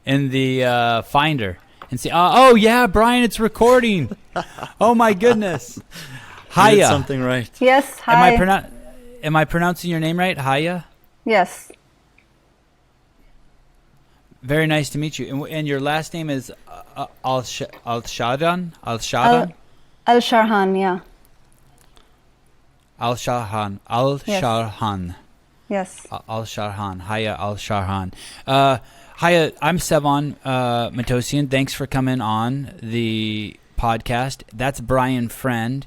in the Finder and say, "Oh yeah, Brian, it's recording." Oh my goodness. Hiya. You did something right. Yes, hi. Am I pronouncing your name right? Hiya? Yes. Very nice to meet you. And your last name is Alsharhan? Alsharhan? Alsharhan, yeah. Alsharhan. Alsharhan. Yes. Alsharhan. Haya Alsharhan. Haya, I'm Sevan Matosian. Thanks for coming on the podcast. That's Brian Friend.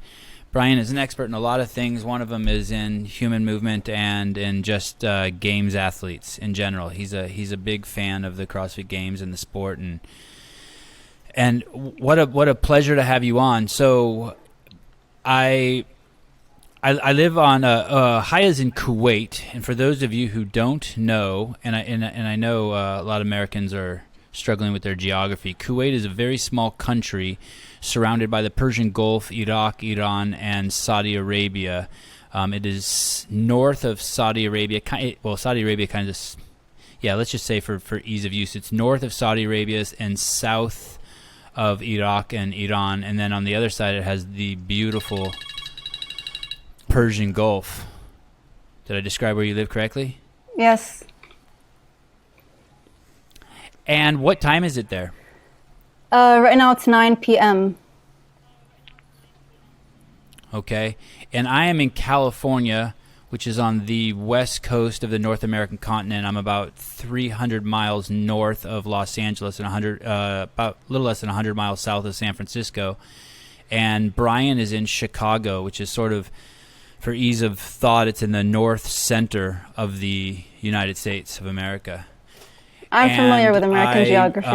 Brian is an expert in a lot of things. One of them is in human movement and in just games athletes in general. He's a big fan of the CrossFit Games and the sport, and what a pleasure to have you on. So, I live on Haya's in Kuwait, and for those of you who don't know, and I know a lot of Americans are struggling with their geography. Kuwait is a very small country surrounded by the Persian Gulf, Iraq, Iran, and Saudi Arabia. It is north of Saudi Arabia. Saudi Arabia kind of, let's just say for ease of use, it's north of Saudi Arabia and south of Iraq and Iran. And then on the other side, it has the beautiful Persian Gulf. Did I describe where you live correctly? Yes. And what time is it there? Right now it's 9 p.m. Okay. And I am in California, which is on the west coast of the North American continent. I'm about 300 miles north of Los Angeles and about a little less than 100 miles south of San Francisco. And Brian is in Chicago, which is sort of, for ease of thought, it's in the north center of the United States of America. I'm familiar with American geography.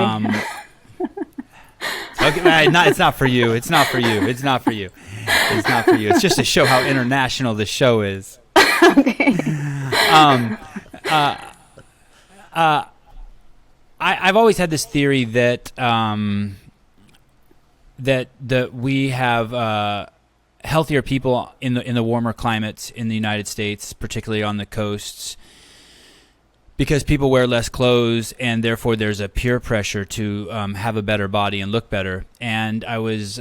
Okay, it's not for you. It's not for you. It's not for you. It's not for you. It's just to show how international the show is. Okay. I've always had this theory that that we have healthier people in the warmer climates in the United States, particularly on the coasts, because people wear less clothes, and therefore there's a peer pressure to have a better body and look better. And I was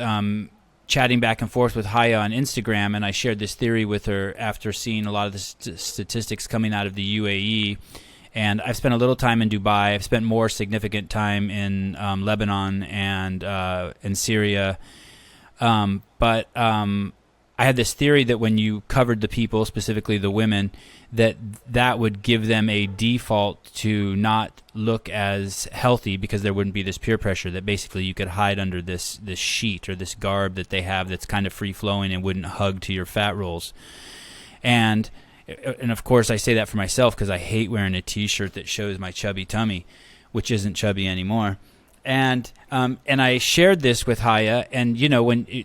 chatting back and forth with Haya on Instagram, and I shared this theory with her after seeing a lot of the statistics coming out of the UAE. And I've spent a little time in Dubai. I've spent more significant time in Lebanon and in Syria. But I had this theory that when you covered the people, specifically the women, that would give them a default to not look as healthy because there wouldn't be this peer pressure, that basically you could hide under this sheet or this garb that they have that's kind of free-flowing and wouldn't hug to your fat rolls. And of course I say that for myself because I hate wearing a T-shirt that shows my chubby tummy, which isn't chubby anymore. And I shared this with Haya, and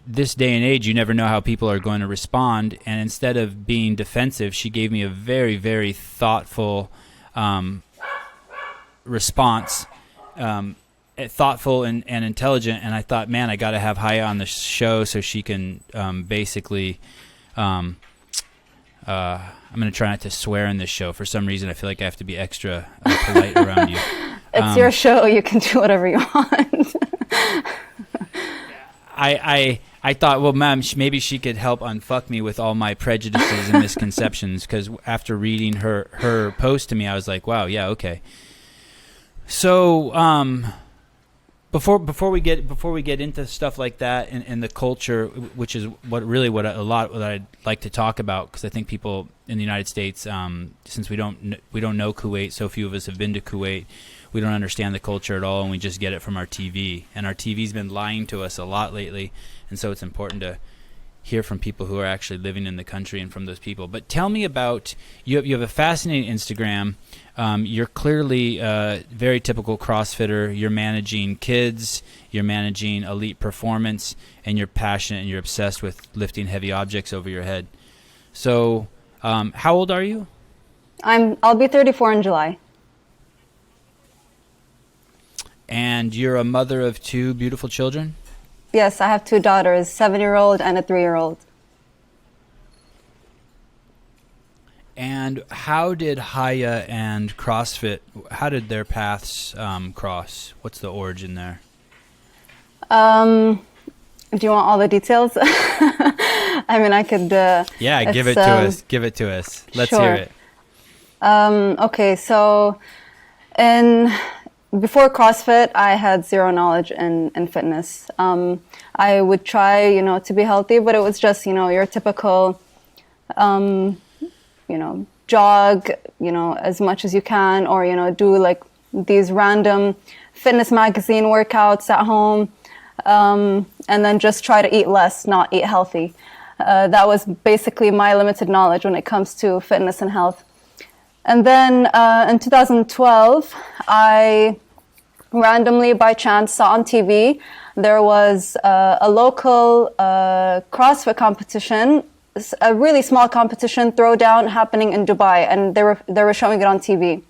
this day and age, you never know how people are going to respond. And instead of being defensive, she gave me a very, very thoughtful response, thoughtful and intelligent. And I thought, man, I got to have Haya on the show so she can basically. I'm going to try not to swear in this show. For some reason, I feel like I have to be extra polite around you. It's your show. You can do whatever you want. I thought, well, ma'am, maybe she could help unfuck me with all my prejudices and misconceptions, because after reading her post to me, I was like, wow, yeah, okay. So before we get into stuff like that and the culture, which is what I'd like to talk about, because I think people in the United States, since we don't know Kuwait, so few of us have been to Kuwait, we don't understand the culture at all, and we just get it from our TV. And our TV's been lying to us a lot lately, and so it's important to hear from people who are actually living in the country and from those people. But tell me about, you have a fascinating Instagram. You're clearly a very typical CrossFitter. You're managing kids, you're managing elite performance, and you're passionate and you're obsessed with lifting heavy objects over your head. So how old are you? I'll be 34 in July. And you're a mother of 2 beautiful children? Yes, I have 2 daughters, 7-year-old and a 3-year-old. And how did Haya and CrossFit, how did their paths cross? What's the origin there? Do you want all the details? I mean, I could... yeah, give it to us. Give it to us. Let's sure. hear it. Okay, so before CrossFit, I had zero knowledge in fitness. I would try, to be healthy, but it was just, your typical, jog, as much as you can, or, do like these random fitness magazine workouts at home, and then just try to eat less, not eat healthy. That was basically my limited knowledge when it comes to fitness and health. And then in 2012, I randomly, by chance, saw on TV there was a local CrossFit competition, a really small competition, throwdown, happening in Dubai, and they were showing it on TV.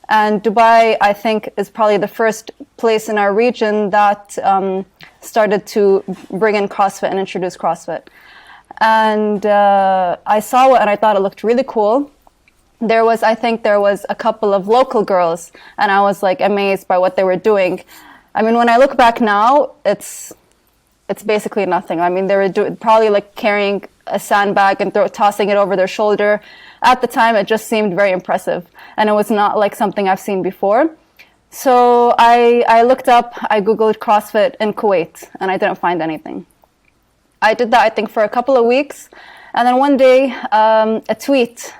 And Dubai, I think, is probably the first place in our region that started to bring in CrossFit and introduce CrossFit. And I saw it and I thought it looked really cool. I think there was a couple of local girls, and I was like amazed by what they were doing. I mean, when I look back now, it's basically nothing. I mean, they were probably like carrying a sandbag and tossing it over their shoulder. At the time, it just seemed very impressive, and it was not like something I've seen before. So I looked up, I Googled CrossFit in Kuwait, and I didn't find anything. I did that, I think, for a couple of weeks, and then one day, a tweet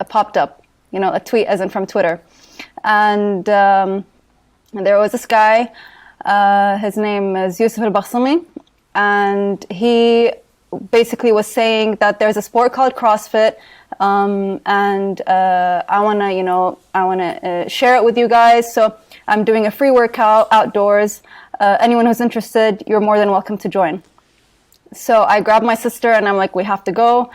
popped up, a tweet as in from Twitter. And there was this guy, his name is Yusuf al-Bassami, and he basically was saying that there's a sport called CrossFit, and I wanna share it with you guys. So I'm doing a free workout outdoors. Anyone who's interested, you're more than welcome to join. So I grabbed my sister and I'm like, we have to go.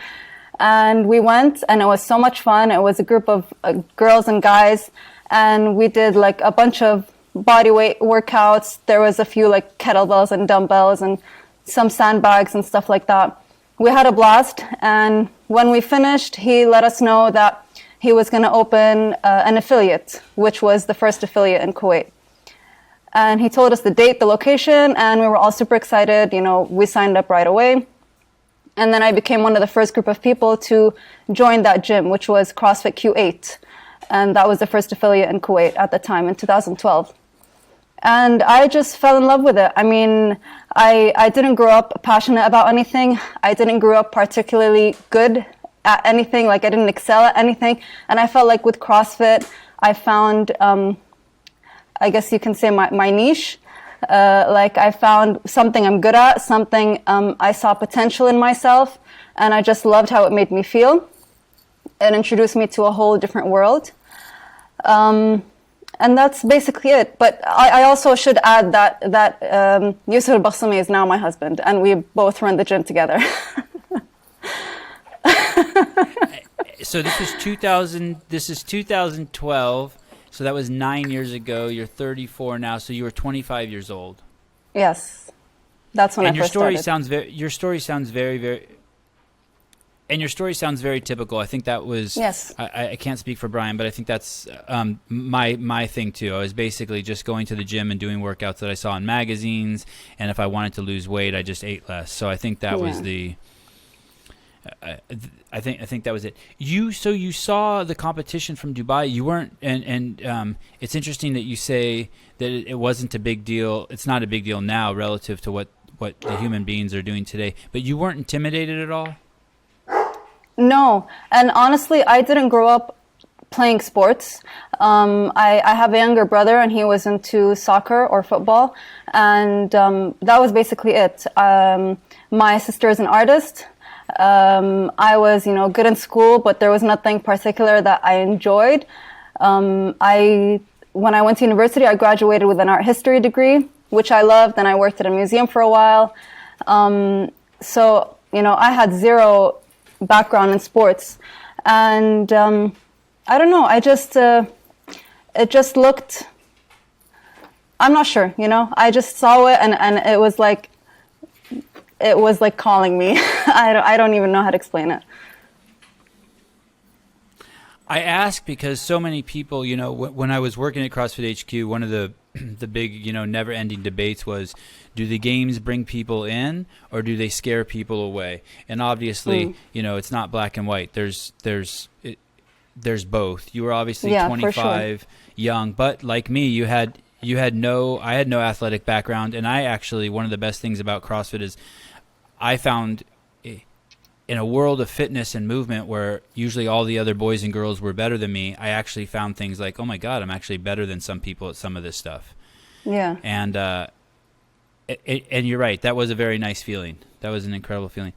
And we went, and it was so much fun. It was a group of girls and guys, and we did like a bunch of body weight workouts. There was a few like kettlebells and dumbbells and some sandbags and stuff like that. We had a blast, and when we finished, he let us know that he was going to open an affiliate, which was the first affiliate in Kuwait. And he told us the date, the location, and we were all super excited. We signed up right away. And then I became one of the first group of people to join that gym, which was CrossFit Q8. And that was the first affiliate in Kuwait at the time in 2012. And I just fell in love with it. I mean, I didn't grow up passionate about anything. I didn't grow up particularly good at anything. Like, I didn't excel at anything. And I felt like with CrossFit, I found, I guess you can say, my niche. Like, I found something I'm good at, something I saw potential in myself, and I just loved how it made me feel. It introduced me to a whole different world. And that's basically it. But I also should add that Yusuf al-Bassami is now my husband, and we both run the gym together. So this is 2012. So that was 9 years ago. You're 34 now, so you were 25 years old. Yes, that's when I first started. Your story sounds very, and your story sounds very typical. I think that was. Yes. I can't speak for Brian, but I think that's my thing too. I was basically just going to the gym and doing workouts that I saw in magazines, and if I wanted to lose weight, I just ate less. So I think that was the. I think that was it. You saw the competition from Dubai. You weren't, and it's interesting that you say that it wasn't a big deal. It's not a big deal now relative to what the human beings are doing today. But you weren't intimidated at all? No, and honestly, I didn't grow up playing sports. I have a younger brother, and he was into soccer or football, and that was basically it. My sister is an artist. I was, good in school, but there was nothing particular that I enjoyed. When I went to university, I graduated with an art history degree, which I loved, and I worked at a museum for a while. So, I had zero background in sports. And I don't know, it just looked, I'm not sure, I just saw it, and it was like calling me. I don't even know how to explain it. I ask because so many people, when I was working at CrossFit HQ, one of the the big, never-ending debates was, do the games bring people in or do they scare people away? And obviously, it's not black and white. There's both. You were obviously 25, young, but like me, I had no athletic background, and I actually, one of the best things about CrossFit is I found in a world of fitness and movement where usually all the other boys and girls were better than me, I actually found things like, oh my God, I'm actually better than some people at some of this stuff. Yeah. And and you're right. That was a very nice feeling. That was an incredible feeling.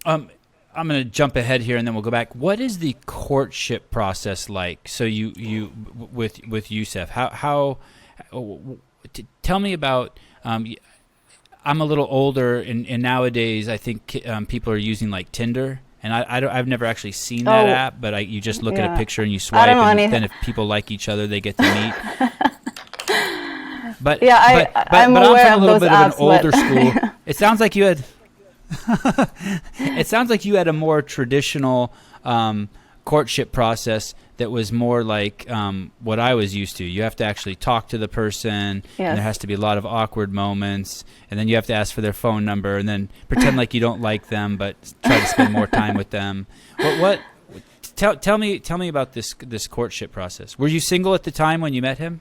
I'm going to jump ahead here and then we'll go back. What is the courtship process like? So you with Youssef, how tell me about, I'm a little older, and nowadays I think people are using like Tinder, and I've never actually seen that app, but you just look at a picture and you swipe, and then if people like each other, they get to meet. But I'm aware from a little of those bit apps, of an older school. It sounds like you had. It sounds like you had a more traditional courtship process that was more like what I was used to. You have to actually talk to the person, and there has to be a lot of awkward moments, and then you have to ask for their phone number, and then pretend like you don't like them, but try to spend more time with them. Tell me about this courtship process. Were you single at the time when you met him?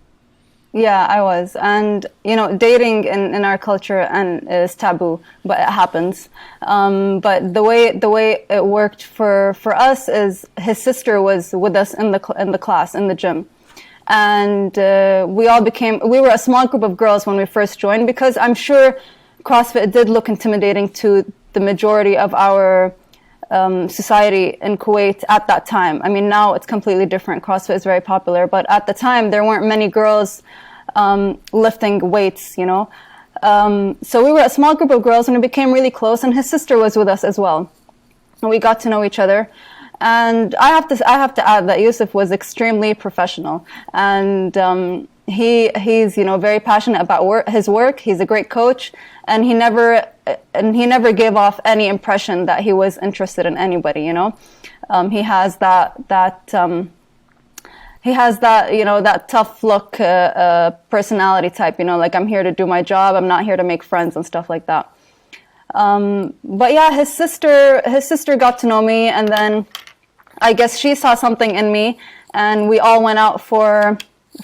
Yeah, I was. And, dating in our culture is taboo, but it happens. But the way it worked for us is his sister was with us in the class, in the gym. And we were a small group of girls when we first joined, because I'm sure CrossFit did look intimidating to the majority of our society in Kuwait at that time. I mean, now it's completely different. CrossFit is very popular, but at the time there weren't many girls lifting weights, So we were a small group of girls, and we became really close, and his sister was with us as well. And we got to know each other. And I have to add that Youssef was extremely professional, and he's very passionate about his work. He's a great coach, and he never gave off any impression that he was interested in anybody. He has that tough look personality type. Like, I'm here to do my job. I'm not here to make friends and stuff like that. But yeah, his sister got to know me, and then I guess she saw something in me, and we all went out for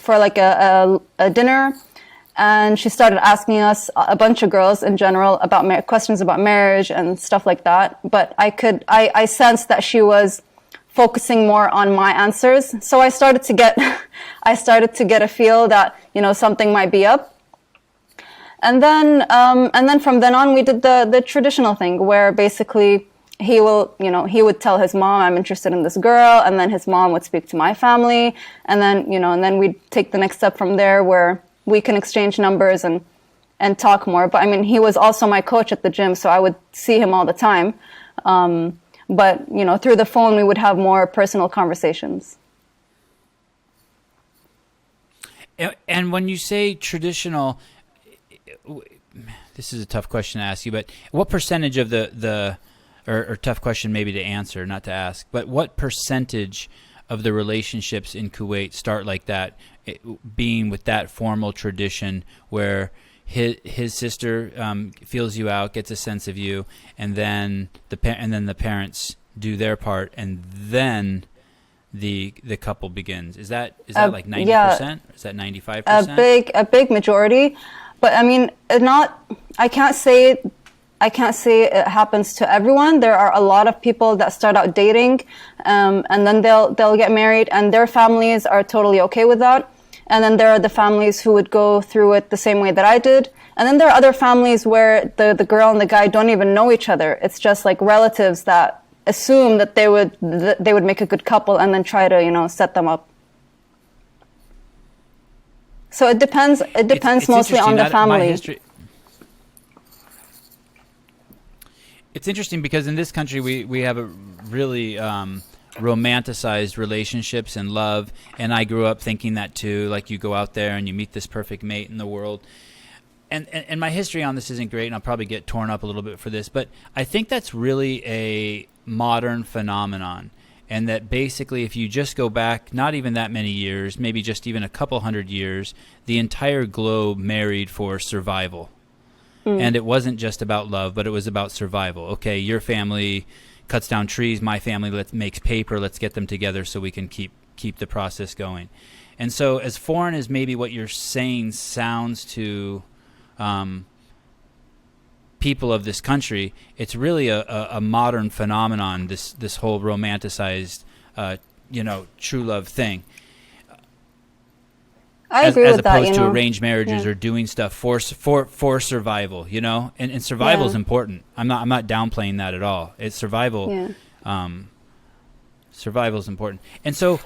like a dinner, and she started asking us, a bunch of girls in general, about questions about marriage and stuff like that. But I sensed that she was focusing more on my answers, so I started to get a feel that something might be up. And then from then on, we did the traditional thing where basically he would tell his mom, I'm interested in this girl, and then his mom would speak to my family, and then we'd take the next step from there, where we can exchange numbers and talk more. But I mean, he was also my coach at the gym, so I would see him all the time. But through the phone, we would have more personal conversations. And when you say traditional, this is a tough question to ask you, but what percentage of or tough question maybe to answer, not to ask, but what percentage of the relationships in Kuwait start like that, being with that formal tradition where his sister feels you out, gets a sense of you, and then the parents do their part, and then the couple begins. Is that like 90%? Yeah, is that 95%? A big majority, but I mean, I can't say it happens to everyone. There are a lot of people that start out dating, and then they'll get married, and their families are totally okay with that. And then there are the families who would go through it the same way that I did. And then there are other families where the girl and the guy don't even know each other. It's just like relatives that assume that they would make a good couple, and then try to set them up. So it depends. It depends mostly on the family. It's interesting because in this country we have a really romanticized relationships and love, and I grew up thinking that too. Like, you go out there and you meet this perfect mate in the world, and my history on this isn't great, and I'll probably get torn up a little bit for this, but I think that's really a modern phenomenon. And that basically if you just go back not even that many years, maybe just even a couple hundred years, the entire globe married for survival. And it wasn't just about love, but it was about survival. Okay, your family cuts down trees, my family makes paper, let's get them together so we can keep the process going. And so as foreign as maybe what you're saying sounds to people of this country, it's really a modern phenomenon, this whole romanticized, true love thing. I agree with that. As opposed to arranged marriages or doing stuff for survival, and survival is important. I'm not downplaying that at all. It's survival. Yeah. Survival is important. And so,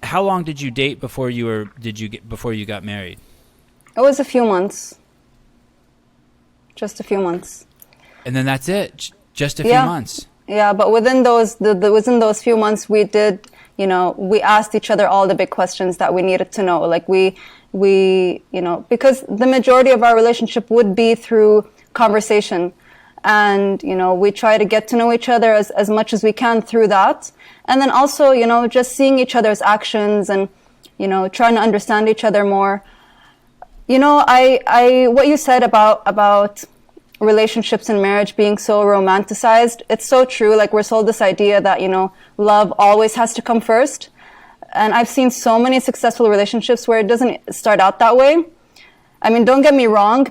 how long did you date before you got married? It was a few months. Just a few months. And then that's it. Just a few months. Yeah, but within those within those few months, we did. We asked each other all the big questions that we needed to know. Like we because the majority of our relationship would be through conversation. And, we try to get to know each other as much as we can through that. And then also, just seeing each other's actions and, trying to understand each other more. What you said about relationships and marriage being so romanticized, it's so true. Like we're sold this idea that, love always has to come first. And I've seen so many successful relationships where it doesn't start out that way. I mean, don't get me wrong.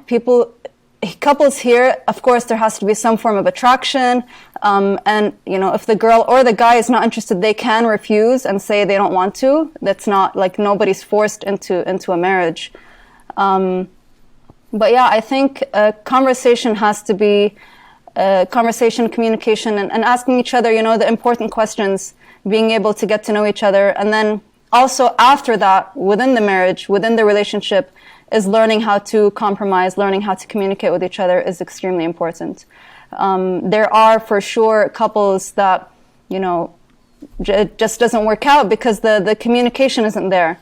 Couples here, of course, there has to be some form of attraction. And, if the girl or the guy is not interested, they can refuse and say they don't want to. That's not like nobody's forced into a marriage. But yeah, I think conversation has to be conversation, communication, and asking each other, the important questions, being able to get to know each other. And then also after that, within the marriage, within the relationship, is learning how to compromise, learning how to communicate with each other is extremely important. There are for sure couples that, it just doesn't work out because the communication isn't there.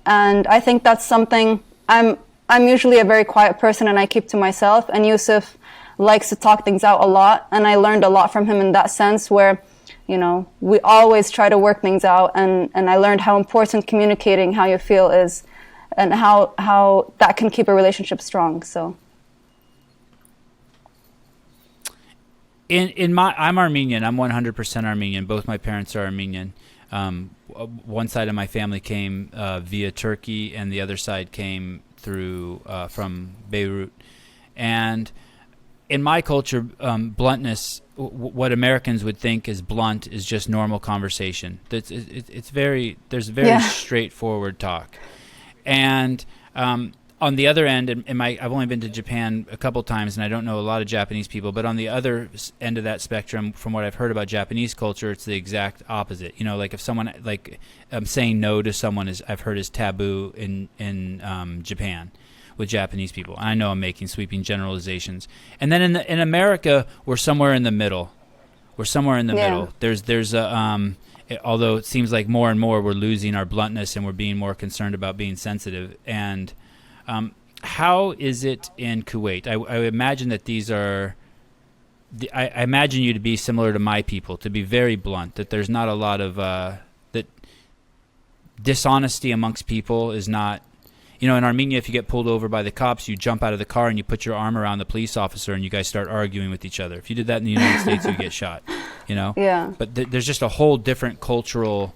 And I think that's something I'm usually a very quiet person and I keep to myself, and Yusuf likes to talk things out a lot, and I learned a lot from him in that sense where, we always try to work things out, and I learned how important communicating how you feel is and how that can keep a relationship strong. So I'm Armenian. I'm 100% Armenian. Both my parents are Armenian. One side of my family came via Turkey, and the other side came through from Beirut. And in my culture, bluntness, what Americans would think is blunt, is just normal conversation. There's very straightforward talk. And on the other end, I've only been to Japan a couple times, and I don't know a lot of Japanese people, but on the other end of that spectrum, from what I've heard about Japanese culture, it's the exact opposite. Like if someone, saying no to someone I've heard is taboo in Japan with Japanese people. I know I'm making sweeping generalizations. And then in America, we're somewhere in the middle. Middle. There's a although it seems like more and more we're losing our bluntness and we're being more concerned about being sensitive. And how is it in Kuwait? I imagine that these are. I imagine you to be similar to my people, to be very blunt. That there's not a lot of that dishonesty amongst people is not. In Armenia, if you get pulled over by the cops, you jump out of the car and you put your arm around the police officer and you guys start arguing with each other. If you did that in the United States, you get shot. Yeah. But there's just a whole different cultural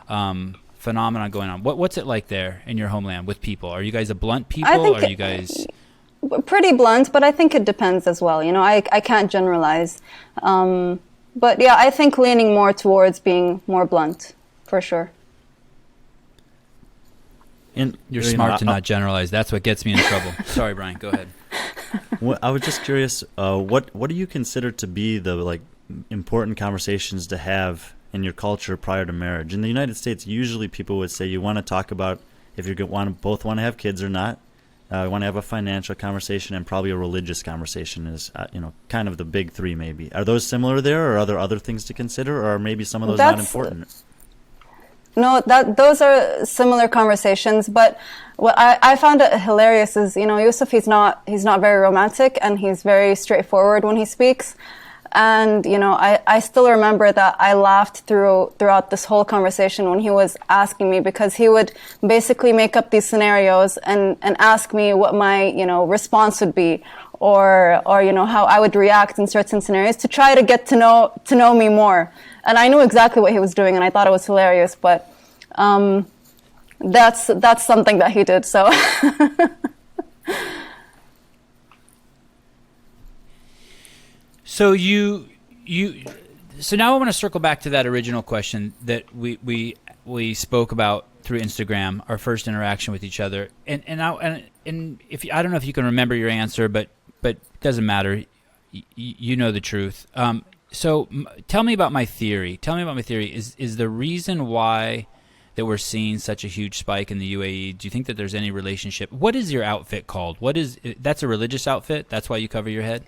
phenomenon going on. What's it like there in your homeland with people? Are you guys a blunt people? Are you guys pretty blunt? But I think it depends as well. I can't generalize. But yeah, I think leaning more towards being more blunt, for sure. And you're smart to not generalize. That's what gets me in trouble. Sorry, Brian. Go ahead. Well, I was just curious. What do you consider to be the important conversations to have in your culture prior to marriage? In the United States, usually people would say you want to talk about if you both want to have kids or not. You want to have a financial conversation, and probably a religious conversation is kind of the big three. Maybe are those similar there, or are there other things to consider, or are maybe some of those not important? No, those are similar conversations. But what I found it hilarious is, Yusuf, he's not very romantic, and he's very straightforward when he speaks. And, I still remember that I laughed throughout this whole conversation when he was asking me, because he would basically make up these scenarios and ask me what my, response would be, or how I would react in certain scenarios to try to get to know me more. And I knew exactly what he was doing, and I thought it was hilarious, but that's something that he did, so. So so now I want to circle back to that original question that we spoke about through Instagram, our first interaction with each other, and if I don't know if you can remember your answer, but it doesn't matter, you know the truth. So tell me about my theory. Is the reason why that we're seeing such a huge spike in the UAE? Do you think that there's any relationship? What is your outfit called? That's a religious outfit? That's why you cover your head?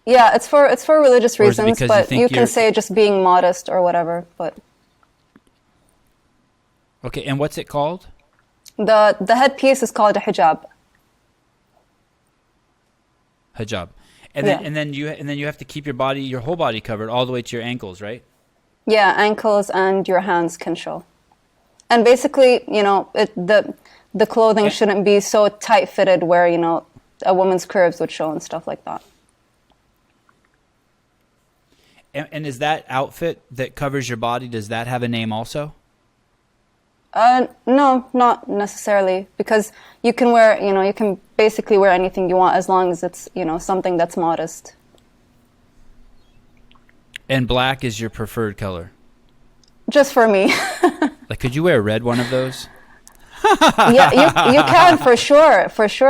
Yeah, it's for religious reasons, but you can you're... say just being modest or whatever. But okay, and what's it called? The headpiece is called a hijab. Hijab, and then you have to keep your whole body covered all the way to your ankles, right? Yeah, ankles and your hands can show. And basically, the clothing shouldn't be so tight fitted where a woman's curves would show and stuff like that. And is that outfit that covers your body, does that have a name also? No, not necessarily, because you can wear, you can basically wear anything you want as long as it's, something that's modest. And black is your preferred color? Just for me. Like, could you wear a red one of those? Yeah, you can for sure.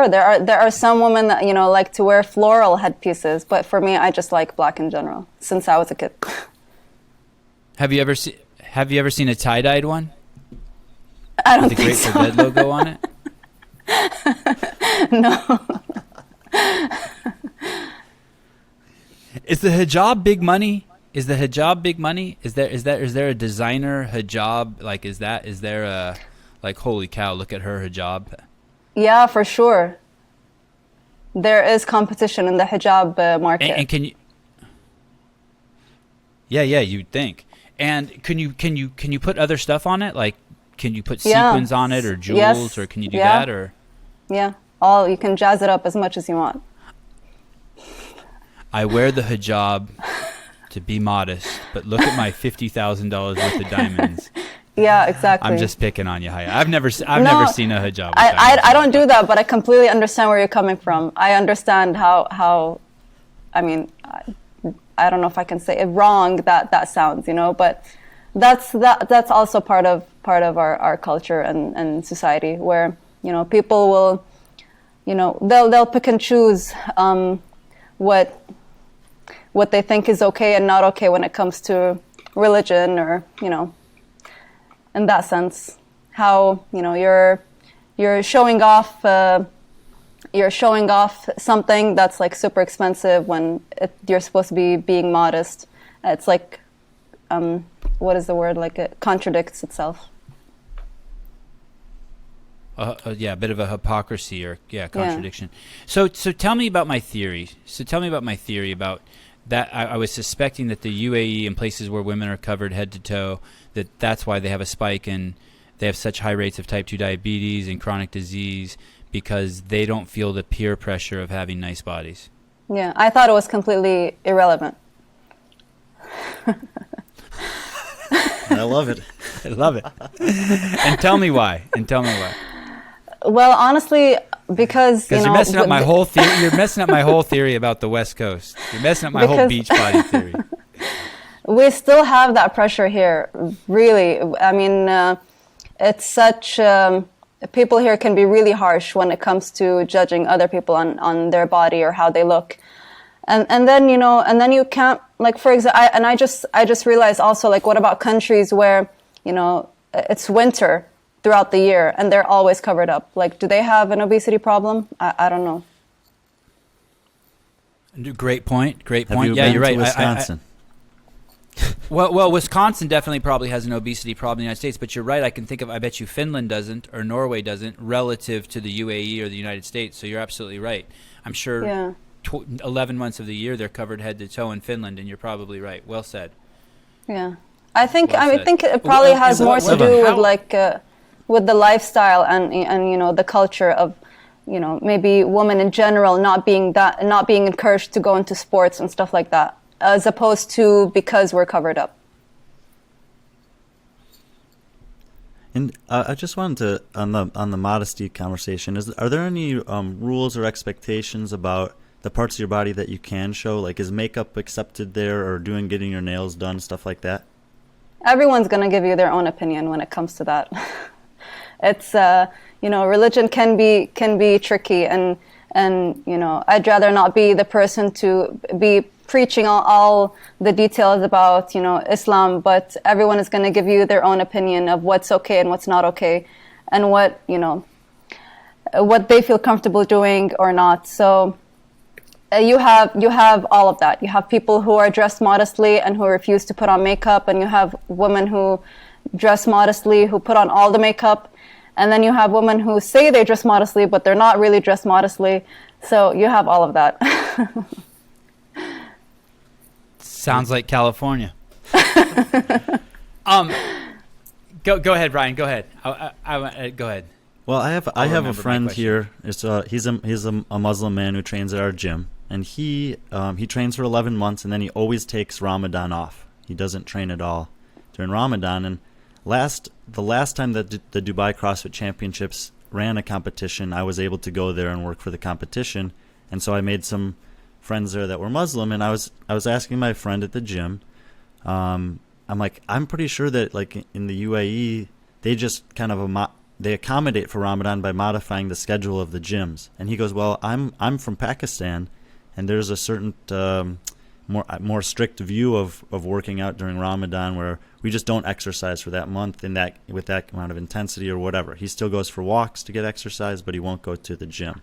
There are some women that like to wear floral headpieces, but for me, I just like black in general since I was a kid. Have you ever seen a tie-dyed one? I don't think think so. With the Grateful Dead logo on it? No. Is the hijab big money? Is the hijab big money? Is there a designer hijab? Like, is there a, like, holy cow, look at her hijab? Yeah, for sure. There is competition in the hijab market. And can you? Yeah, you'd think. And can you put other stuff on it? Like, can you put sequins on it or jewels, yes. or can you do that? Or yeah, you can jazz it up as much as you want. I wear the hijab to be modest, but look at my $50,000 worth of diamonds. Yeah, exactly. I'm just picking on you, Haya. I've never seen a hijab. I don't do that, but I completely understand where you're coming from. I understand how I mean, I don't know if I can say it wrong that sounds, but that's also part of our culture and society, where people will they'll pick and choose what they think is okay and not okay when it comes to religion, or in that sense, how you're showing off something that's like super expensive when you're supposed to be being modest. It's like what is the word? Like, it contradicts itself. Yeah, a bit of a hypocrisy, or contradiction. Yeah. So tell me about my theory. About that. I was suspecting that the UAE, in places where women are covered head to toe, that's why they have a spike and they have such high rates of type 2 diabetes and chronic disease, because they don't feel the peer pressure of having nice bodies. Yeah, I thought it was completely irrelevant. I love it. And tell me why. Well, honestly, because you're messing up my whole theory. You're messing up my whole theory about the West Coast. You're messing up my whole beach body theory. We still have that pressure here, really. I mean, it's such. People here can be really harsh when it comes to judging other people on their body or how they look, and then you can't, like, for example. I just realized also, like, what about countries where it's winter throughout the year and they're always covered up? Like, do they have an obesity problem? I don't know. Great point. Have you yeah, been you're right. To Wisconsin? Well, Wisconsin definitely probably has an obesity problem in the United States, but you're right. I bet you Finland doesn't, or Norway doesn't, relative to the UAE or the United States. So you're absolutely right. I'm sure. Yeah. 11 months of the year they're covered head to toe in Finland, and you're probably right. Well said. Yeah, I think Well I said. think it probably has more to do with How- like with the lifestyle and the culture of maybe women in general not being encouraged to go into sports and stuff like that, as opposed to because we're covered up. And I just wanted to on the modesty conversation. Are there any rules or expectations about the parts of your body that you can show? Like, is makeup accepted there, or getting your nails done, stuff like that? Everyone's going to give you their own opinion when it comes to that. It's religion can be tricky, and I'd rather not be the person to be preaching all the details about Islam, but everyone is going to give you their own opinion of what's okay and what's not okay, and what they feel comfortable doing or not. So you have all of that. You have people who are dressed modestly and who refuse to put on makeup, and you have women who dress modestly who put on all the makeup, and then you have women who say they dress modestly but they're not really dressed modestly. So you have all of that. Sounds like California. Go ahead, Ryan. Go ahead. Go ahead. Well, I have a remember my friend question. here. He's a Muslim man who trains at our gym, and he trains for 11 months, and then he always takes Ramadan off. He doesn't train at all during Ramadan. And the last time that the Dubai CrossFit Championships ran a competition, I was able to go there and work for the competition, and so I made some friends there that were Muslim, and I was asking my friend at the gym. I'm like, I'm pretty sure that like in the UAE they just kind of they accommodate for Ramadan by modifying the schedule of the gyms. And he goes, well, I'm from Pakistan, and there's a certain more strict view of working out during Ramadan, where we just don't exercise for that month with that amount of intensity or whatever. He still goes for walks to get exercise, but he won't go to the gym.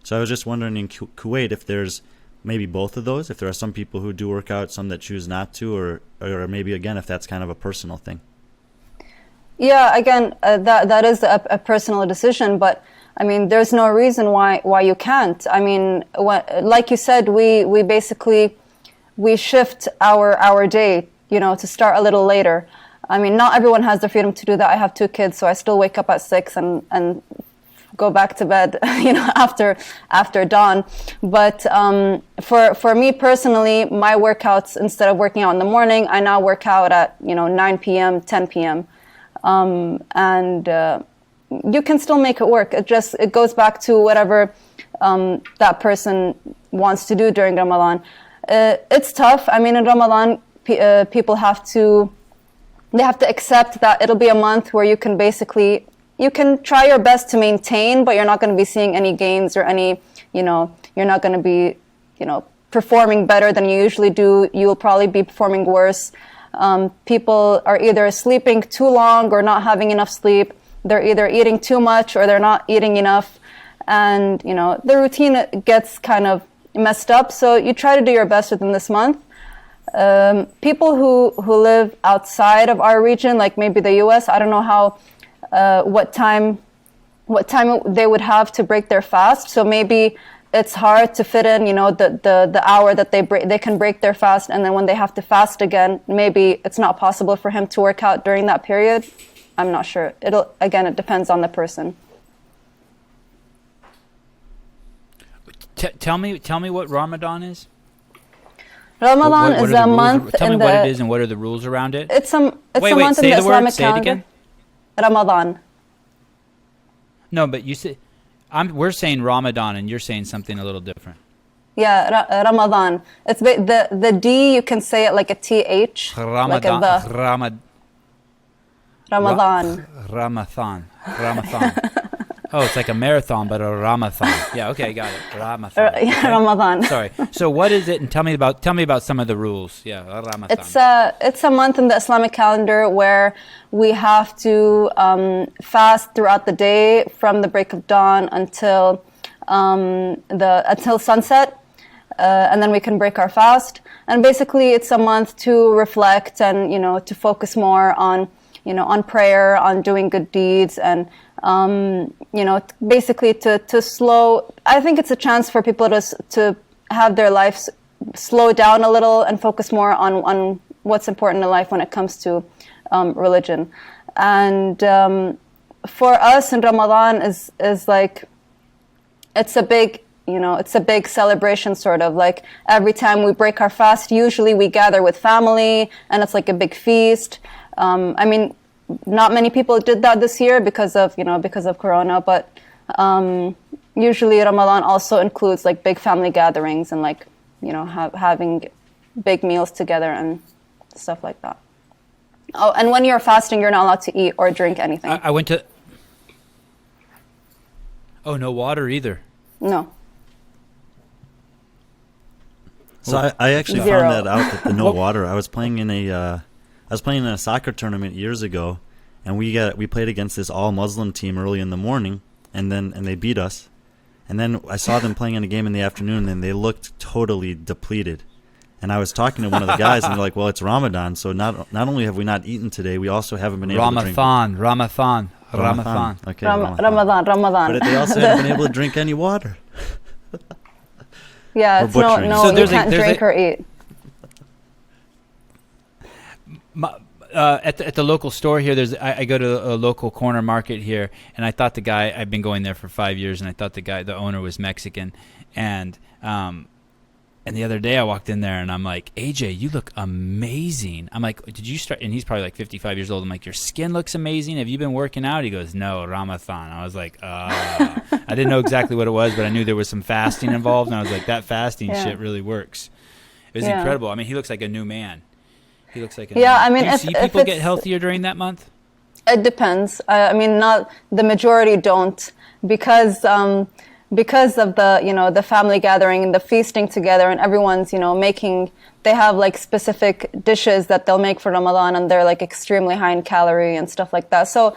So I was just wondering in Kuwait if there's maybe both of those, if there are some people who do work out, some that choose not to, or maybe again if that's kind of a personal thing. Yeah, again, that is a personal decision, but I mean, there's no reason why you can't. I mean, like you said, we basically shift our day, to start a little later. I mean, not everyone has the freedom to do that. I have 2 kids, so I still wake up at 6 and go back to bed, after dawn. But for me personally, my workouts, instead of working out in the morning, I now work out at 9 p.m., 10 p.m. And you can still make it work. It goes back to whatever that person wants to do during Ramadan. It's tough. I mean, in Ramadan, people have to accept that it'll be a month where you can try your best to maintain, but you're not going to be seeing any gains or any, you're not going to be, performing better than you usually do. You'll probably be performing worse. People are either sleeping too long or not having enough sleep. They're either eating too much or they're not eating enough. And, the routine gets kind of messed up. So you try to do your best within this month. People who live outside of our region, like maybe the U.S., I don't know how, what time they would have to break their fast. So maybe it's hard to fit in, the hour that they can break their fast, and then when they have to fast again, maybe it's not possible for him to work out during that period. I'm not sure. It depends on the person. Tell me what Ramadan is. Ramadan What is are the a rules? month. Tell me what it is and what are the rules around it. It's a month Wait, in the say the Islamic word. Say it calendar. again. Ramadan. No, but you say we're saying Ramadan, and you're saying something a little different. Yeah, Ramadan. It's the D. You can say it like a TH, like a the. Ramadan. Ramadan. Oh, it's like a marathon, but a Ramadan. Yeah, okay, got it. Ramadan. Okay. Ramadan. Sorry. So what is it? And tell me about some of the rules. Yeah, Ramadan. It's a month in the Islamic calendar where we have to fast throughout the day from the break of dawn until sunset, and then we can break our fast. And basically, it's a month to reflect and to focus more on on prayer, on doing good deeds, and basically to slow. I think it's a chance for people to have their lives slow down a little and focus more on what's important in life when it comes to religion. And for us in Ramadan is like, it's a big, it's a big celebration, sort of. Like every time we break our fast, usually we gather with family and it's like a big feast. I mean, not many people did that this year because of Corona, but usually Ramadan also includes like big family gatherings and like, having big meals together and stuff like that. Oh, and when you're fasting, you're not allowed to eat or drink anything. I went to... Oh, no water either? No. So I actually Zero. found that out, that the no water. I was playing in a soccer tournament years ago, and we played against this all Muslim team early in the morning, and they beat us. And then I saw them playing in a game in the afternoon, and they looked totally depleted. And I was talking to one of the guys, and they're like, "Well, it's Ramadan, so not only have we not eaten today, we also haven't been able to drink." Ramadan. Okay, Ramadan. But they also haven't been able to drink any water. Yeah, We're it's no, butchering it. no, So you can't drink or eat. At the local store here, I go to a local corner market here, and I thought I've been going there for 5 years, and I thought the owner was Mexican, and the other day I walked in there and I'm like, AJ, you look amazing. I'm like, did you start? And he's probably like 55 years old. I'm like, your skin looks amazing. Have you been working out? He goes, no, Ramadan. I was like, I didn't know exactly what it was, but I knew there was some fasting involved, and I was like, that fasting shit really works. It was incredible. I mean, he looks like a new man. He looks like a new man. I mean, do you see people get healthier during that month? It depends. I mean, not the majority don't, because of the family gathering and the feasting together, and everyone's they have like specific dishes that they'll make for Ramadan, and they're like extremely high in calorie and stuff like that. So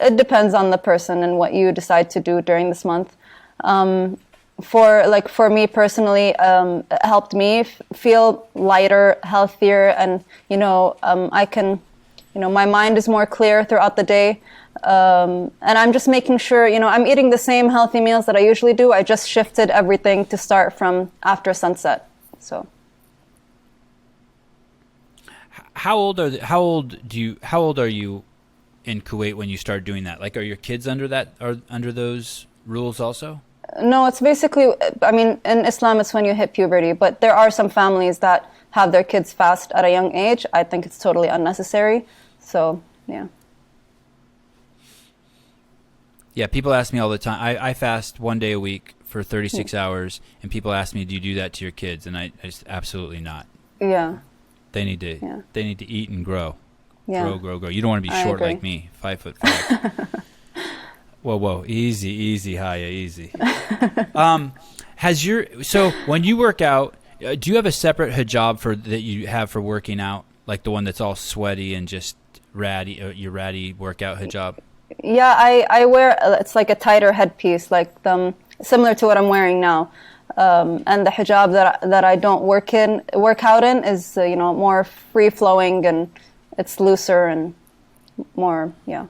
it depends on the person and what you decide to do during this month. For me personally, it helped me feel lighter, healthier, and I can, my mind is more clear throughout the day. And I'm just making sure, I'm eating the same healthy meals that I usually do. I just shifted everything to start from after sunset. So, how old are you in Kuwait when you start doing that? Like, are your kids under those rules also? No, it's basically, I mean, in Islam, it's when you hit puberty, but there are some families that have their kids fast at a young age. I think it's totally unnecessary. So, yeah. Yeah, people ask me all the time. I fast 1 day a week for 36 hours, and people ask me, do you do that to your kids? And I just, absolutely not. Yeah. They need to eat and grow. Yeah. Grow. You don't want to be short like me, 5'5". Whoa, easy, Haya, easy. So when you work out, do you have a separate hijab that you have for working out, like the one that's all sweaty and just ratty, your ratty workout hijab? Yeah, I wear, it's like a tighter headpiece, like similar to what I'm wearing now. And the hijab that I don't work out in is more free flowing, and it's looser and more, yeah.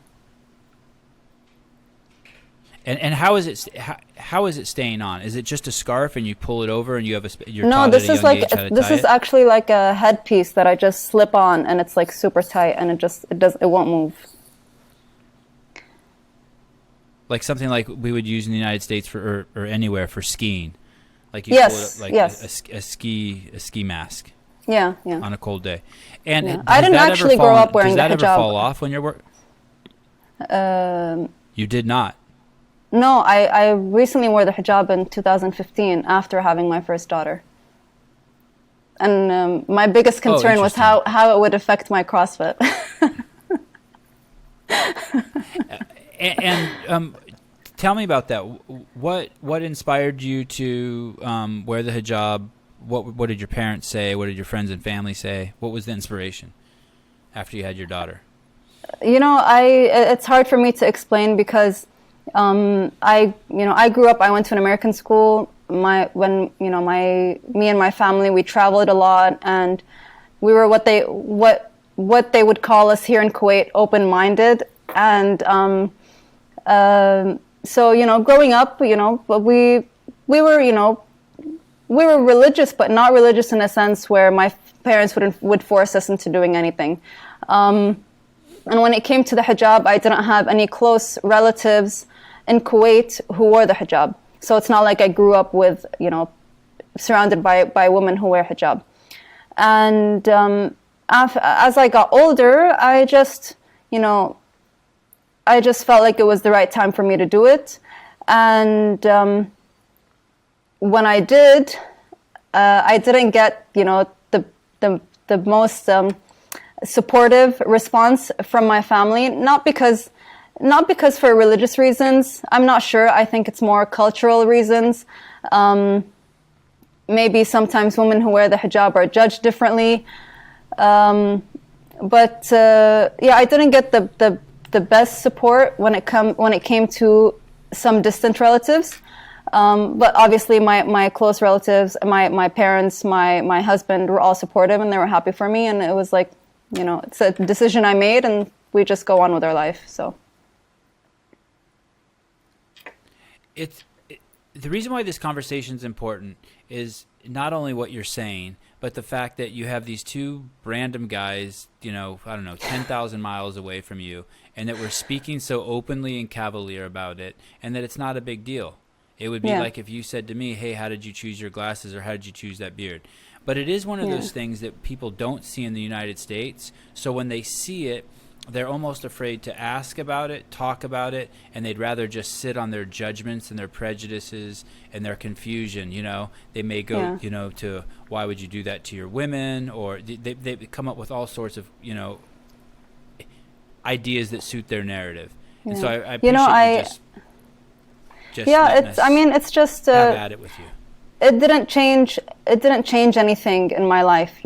And how is it staying on? Is it just a scarf and you pull it over and you have you're No, taught this at a is young like age how to this tie is it? actually like a headpiece that I just slip on, and it's like super tight, and it won't move. Like something like we would use in the United States or anywhere for skiing. Like you Yes, pull it up, like yes. a ski mask. Yeah. On a cold day. And Yeah. I didn't actually grow up wearing the hijab. Does that ever fall off when you're You did not. No, I recently wore the hijab in 2015 after having my first daughter. And my biggest concern was how it would affect my CrossFit. And tell me about that. What inspired you to wear the hijab? What did your parents say? What did your friends and family say? What was the inspiration after you had your daughter? It's hard for me to explain because I grew up. I went to an American school. Me and my family, we traveled a lot, and we were what they would call us here in Kuwait, open-minded. And so growing up, we were we were religious, but not religious in a sense where my parents would force us into doing anything. And when it came to the hijab, I didn't have any close relatives in Kuwait who wore the hijab. So it's not like I grew up with, surrounded by women who wear hijab. And as I got older, I just felt like it was the right time for me to do it. And when I did, I didn't get, the most supportive response from my family. Not because for religious reasons. I'm not sure. I think it's more cultural reasons. Maybe sometimes women who wear the hijab are judged differently. I didn't get the best support when it came to some distant relatives. But obviously my close relatives, my parents, my husband were all supportive, and they were happy for me. And it was like, it's a decision I made, and we just go on with our life. So the reason why this conversation is important is not only what you're saying, but the fact that you have these two random guys, 10,000 miles away from you, and that we're speaking so openly and cavalier about it, and that it's not a big deal. It would be like if you said to me, hey, how did you choose your glasses, or how did you choose that beard? But it is one of those things that people don't see in the United States. So when they see it, they're almost afraid to ask about it, talk about it, and they'd rather just sit on their judgments and their prejudices and their confusion. They may go, to why would you do that to your women, or they come up with all sorts of, ideas that suit their narrative. Yeah. And so I appreciate it's just have at it with you. It didn't change anything in my life.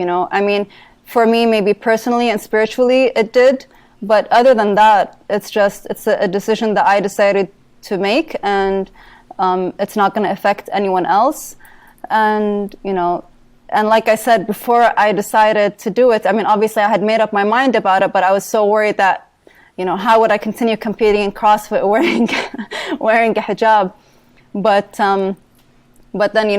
For me, maybe personally and spiritually, it did. But other than that, it's a decision that I decided to make, and it's not going to affect anyone else. And, and like I said, before I decided to do it, obviously I had made up my mind about it, but I was so worried that, how would I continue competing in CrossFit wearing a hijab? But then,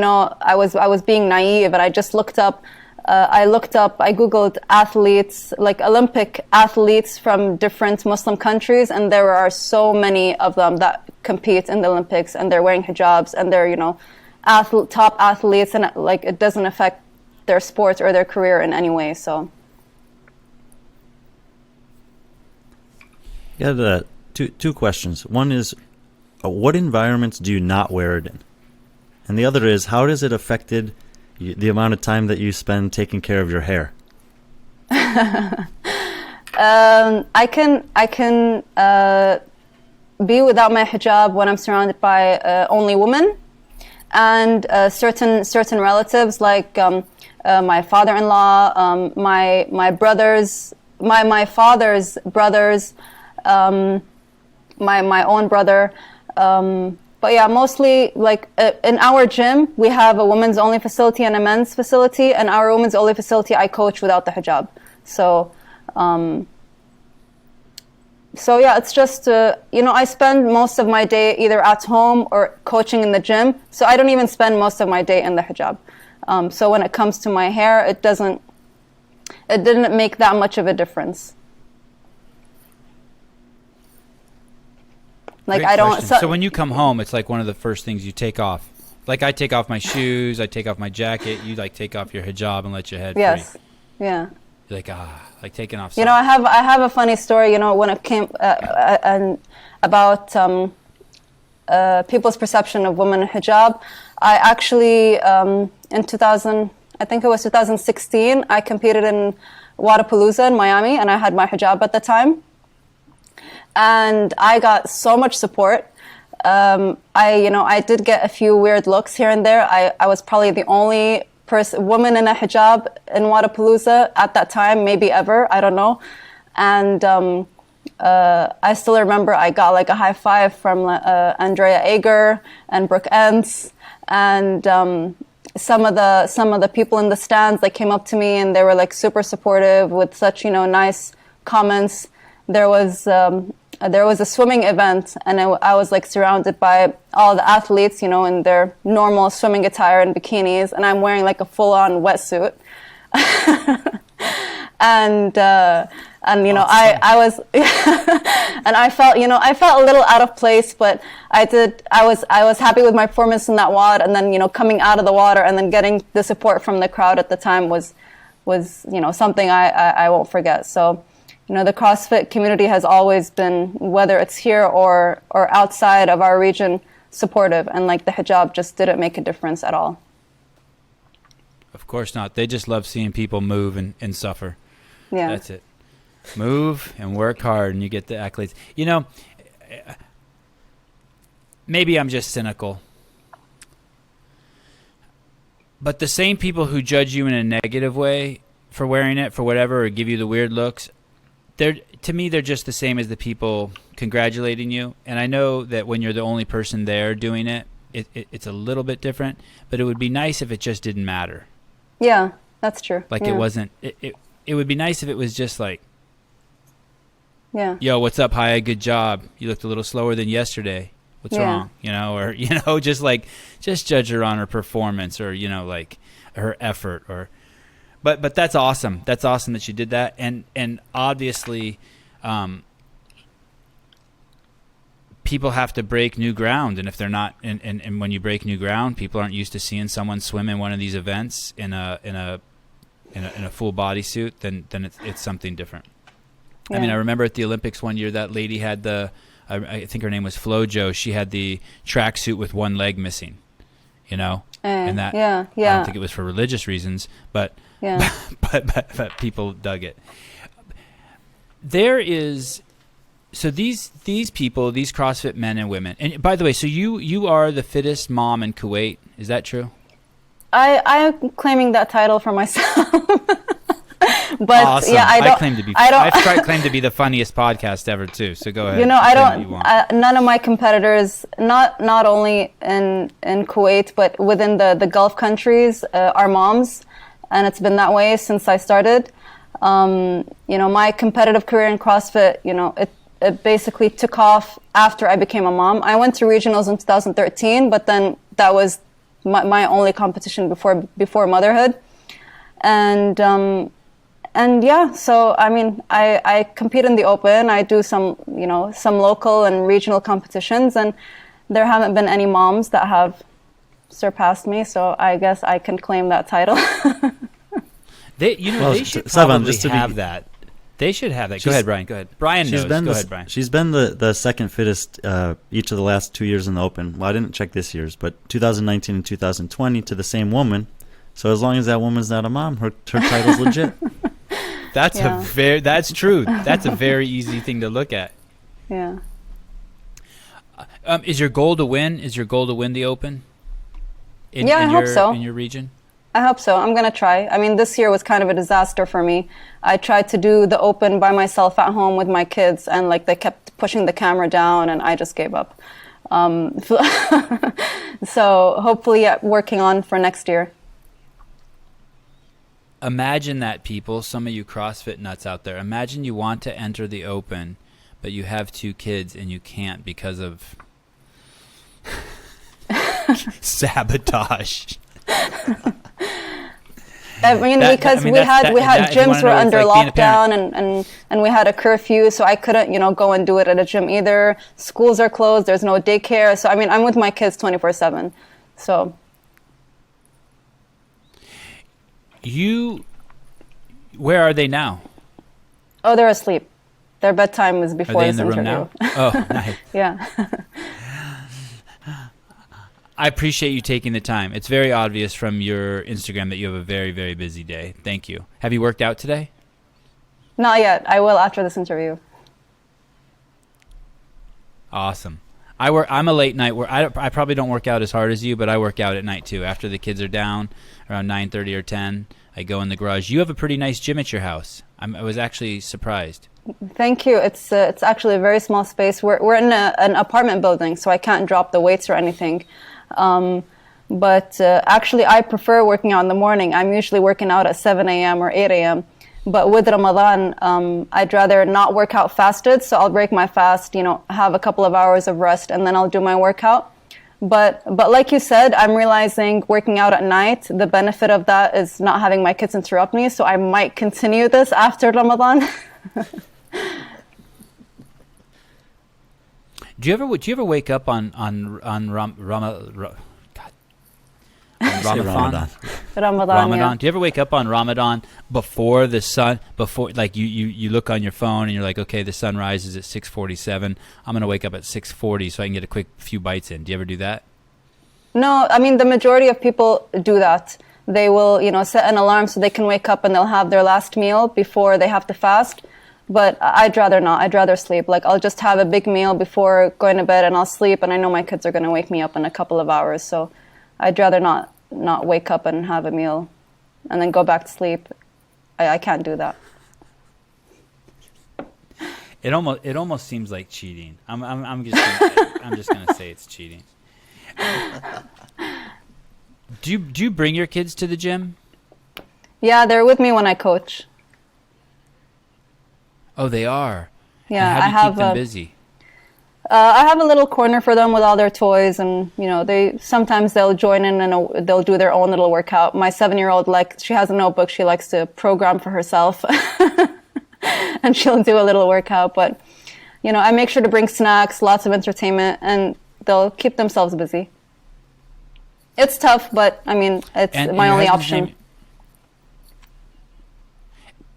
I was being naive, and I just looked up, I Googled athletes, like Olympic athletes from different Muslim countries, and there are so many of them that compete in the Olympics, and they're wearing hijabs, and they're, top athletes, and it doesn't affect their sport or their career in any way, so. Yeah, two questions. One is, what environments do you not wear it in? And the other is, how has it affected the amount of time that you spend taking care of your hair? I can be without my hijab when I'm surrounded by only women, and certain relatives, like my father-in-law, my brothers, my father's brothers, my own brother. But yeah, mostly in our gym, we have a women's only facility and a men's facility, and our women's only facility, I coach without the hijab. So yeah, it's just, I spend most of my day either at home or coaching in the gym. So I don't even spend most of my day in the hijab. So when it comes to my hair, it didn't make that much of a difference. Great I don't. So when you come home, it's like one of the first things you take off. Like I take off my shoes, I take off my jacket. You take off your hijab and let your head free. Yes. Yeah. You're like taking off. I have a funny story. When it came about people's perception of women in hijab. I actually in 2016, I competed in Wadapalooza in Miami, and I had my hijab at the time. And I got so much support. I did get a few weird looks here and there. I was probably the only woman in a hijab in Wadapalooza at that time, maybe ever, I don't know. And I still remember I got a high five from Andrea Ager and Brooke Entz, and some of the people in the stands came up to me, and they were super supportive with such nice comments. There was there was a swimming event, and I was like surrounded by all the athletes, in their normal swimming attire and bikinis, and I'm wearing like a full-on wetsuit. and I was and I felt a little out of place, but I was happy with my performance in that WOD, and then coming out of the water and then getting the support from the crowd at the time was something I won't forget. So the CrossFit community has always been, whether it's here or outside of our region, supportive, and like the hijab just didn't make a difference at all. Of course not. They just love seeing people move and suffer. Yeah. That's it. Move and work hard, and you get the accolades. Maybe I'm just cynical, but the same people who judge you in a negative way for wearing it, for whatever, or give you the weird looks, to me, they're just the same as the people congratulating you. And I know that when you're the only person there doing it, it's a little bit different, but it would be nice if it just didn't matter. Yeah, that's true. Like yeah. It wasn't, it would be nice if it was just like, yeah, yo, what's up, Haya? Good job. You looked a little slower than yesterday. What's wrong? Or, just judge her on her performance, or, like her effort, or, but that's awesome. That's awesome that you did that. And obviously, people have to break new ground. And if they're not, and when you break new ground, people aren't used to seeing someone swim in one of these events in a full bodysuit, then it's something different. Yeah. I mean, I remember at the Olympics one year, that lady had I think her name was Flojo. She had the tracksuit with one leg missing, and that, yeah. I don't think it was for religious reasons, but, yeah. but people dug it. There is, so these people, these CrossFit men and women, and by the way, so you are the fittest mom in Kuwait. Is that true? I'm claiming that title for myself. But awesome. yeah, I claim to be. I claim to be the funniest podcast ever too. So go ahead. I don't. None of my competitors, not only in Kuwait, but within the Gulf countries, are moms, and it's been that way since I started. My competitive career in CrossFit, it basically took off after I became a mom. I went to regionals in 2013, but then that was my only competition before motherhood, and yeah, so I mean, I compete in the open. I do some local and regional competitions, and there haven't been any moms that have surpassed me. So I guess I can claim that title. They should probably have that. They should have that. Go ahead, Brian. Go ahead. Brian knows. Go ahead, Brian. She's been the second fittest each of the last 2 years in the Open. Well, I didn't check this year's, but 2019 and 2020 to the same woman. So as long as that woman's not a mom, her title's legit. That's that's true. That's a very easy thing to look at. Yeah. Is your goal to win? Is your goal to win the Open? I hope so. In your region? I hope so. I'm going to try. I mean, this year was kind of a disaster for me. I tried to do the Open by myself at home with my kids, and they kept pushing the camera down, and I just gave up. So hopefully working on for next year. Imagine that, people, some of you CrossFit nuts out there. Imagine you want to enter the Open, but you have 2 kids and you can't because of sabotage. I mean, because we had gyms were under lockdown and we had a curfew, so I couldn't, go and do it at a gym either. Schools are closed. There's no daycare. So, I mean, I'm with my kids 24/7. So. Where are they now? Oh, they're asleep. Their bedtime is before this interview. Are they in the room now? Oh, nice. Yeah. I appreciate you taking the time. It's very obvious from your Instagram that you have a very, very busy day. Thank you. Have you worked out today? Not yet. I will after this interview. Awesome. I'm a late night. I probably don't work out as hard as you, but I work out at night too. After the kids are down, around 9:30 or 10, I go in the garage. You have a pretty nice gym at your house. I was actually surprised. Thank you. It's actually a very small space. We're in an apartment building, so I can't drop the weights or anything. But actually, I prefer working out in the morning. I'm usually working out at 7 a.m. or 8 a.m. But with Ramadan, I'd rather not work out fasted. So I'll break my fast, have a couple of hours of rest, and then I'll do my workout. But like you said, I'm realizing working out at night, the benefit of that is not having my kids interrupt me. So I might continue this after Ramadan. Do you ever wake up on Ramadan? Ramadan. Yeah. Do you ever wake up on Ramadan before the sun? Like you look on your phone and you're like, okay, the sun rises at 6:47. I'm gonna wake up at 6:40 so I can get a quick few bites in. Do you ever do that? No, I mean the majority of people do that. They will, set an alarm so they can wake up and they'll have their last meal before they have to fast. But I'd rather not. I'd rather sleep. Like I'll just have a big meal before going to bed and I'll sleep. And I know my kids are gonna wake me up in a couple of hours, so I'd rather not wake up and have a meal and then go back to sleep. I can't do that. It almost seems like cheating. I'm just gonna say it's cheating. Do you bring your kids to the gym? Yeah, they're with me when I coach. Oh, they are. Yeah, and how do you keep them busy? I have a little corner for them with all their toys, and they'll join in and they'll do their own little workout. My 7-year-old, she has a notebook. She likes to program for herself, and she'll do a little workout. But I make sure to bring snacks, lots of entertainment, and they'll keep themselves busy. It's tough, but I mean, it's my only option.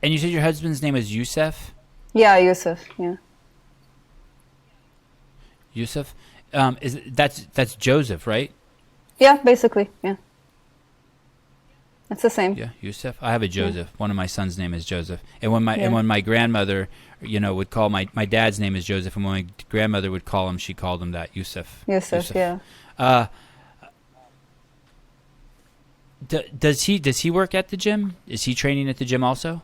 And you said your husband's name is Youssef? Yeah, Yusuf. Yeah. Yusuf, that's Joseph, right? Yeah, basically, yeah. It's the same. Yeah, Yusuf. I have a Joseph. Yeah. One of my sons' name is Joseph. And when my grandmother, would call my dad's name is Joseph, and when my grandmother would call him, she called him that, Yusuf. Yusuf, yeah. Does he work at the gym? Is he training at the gym also?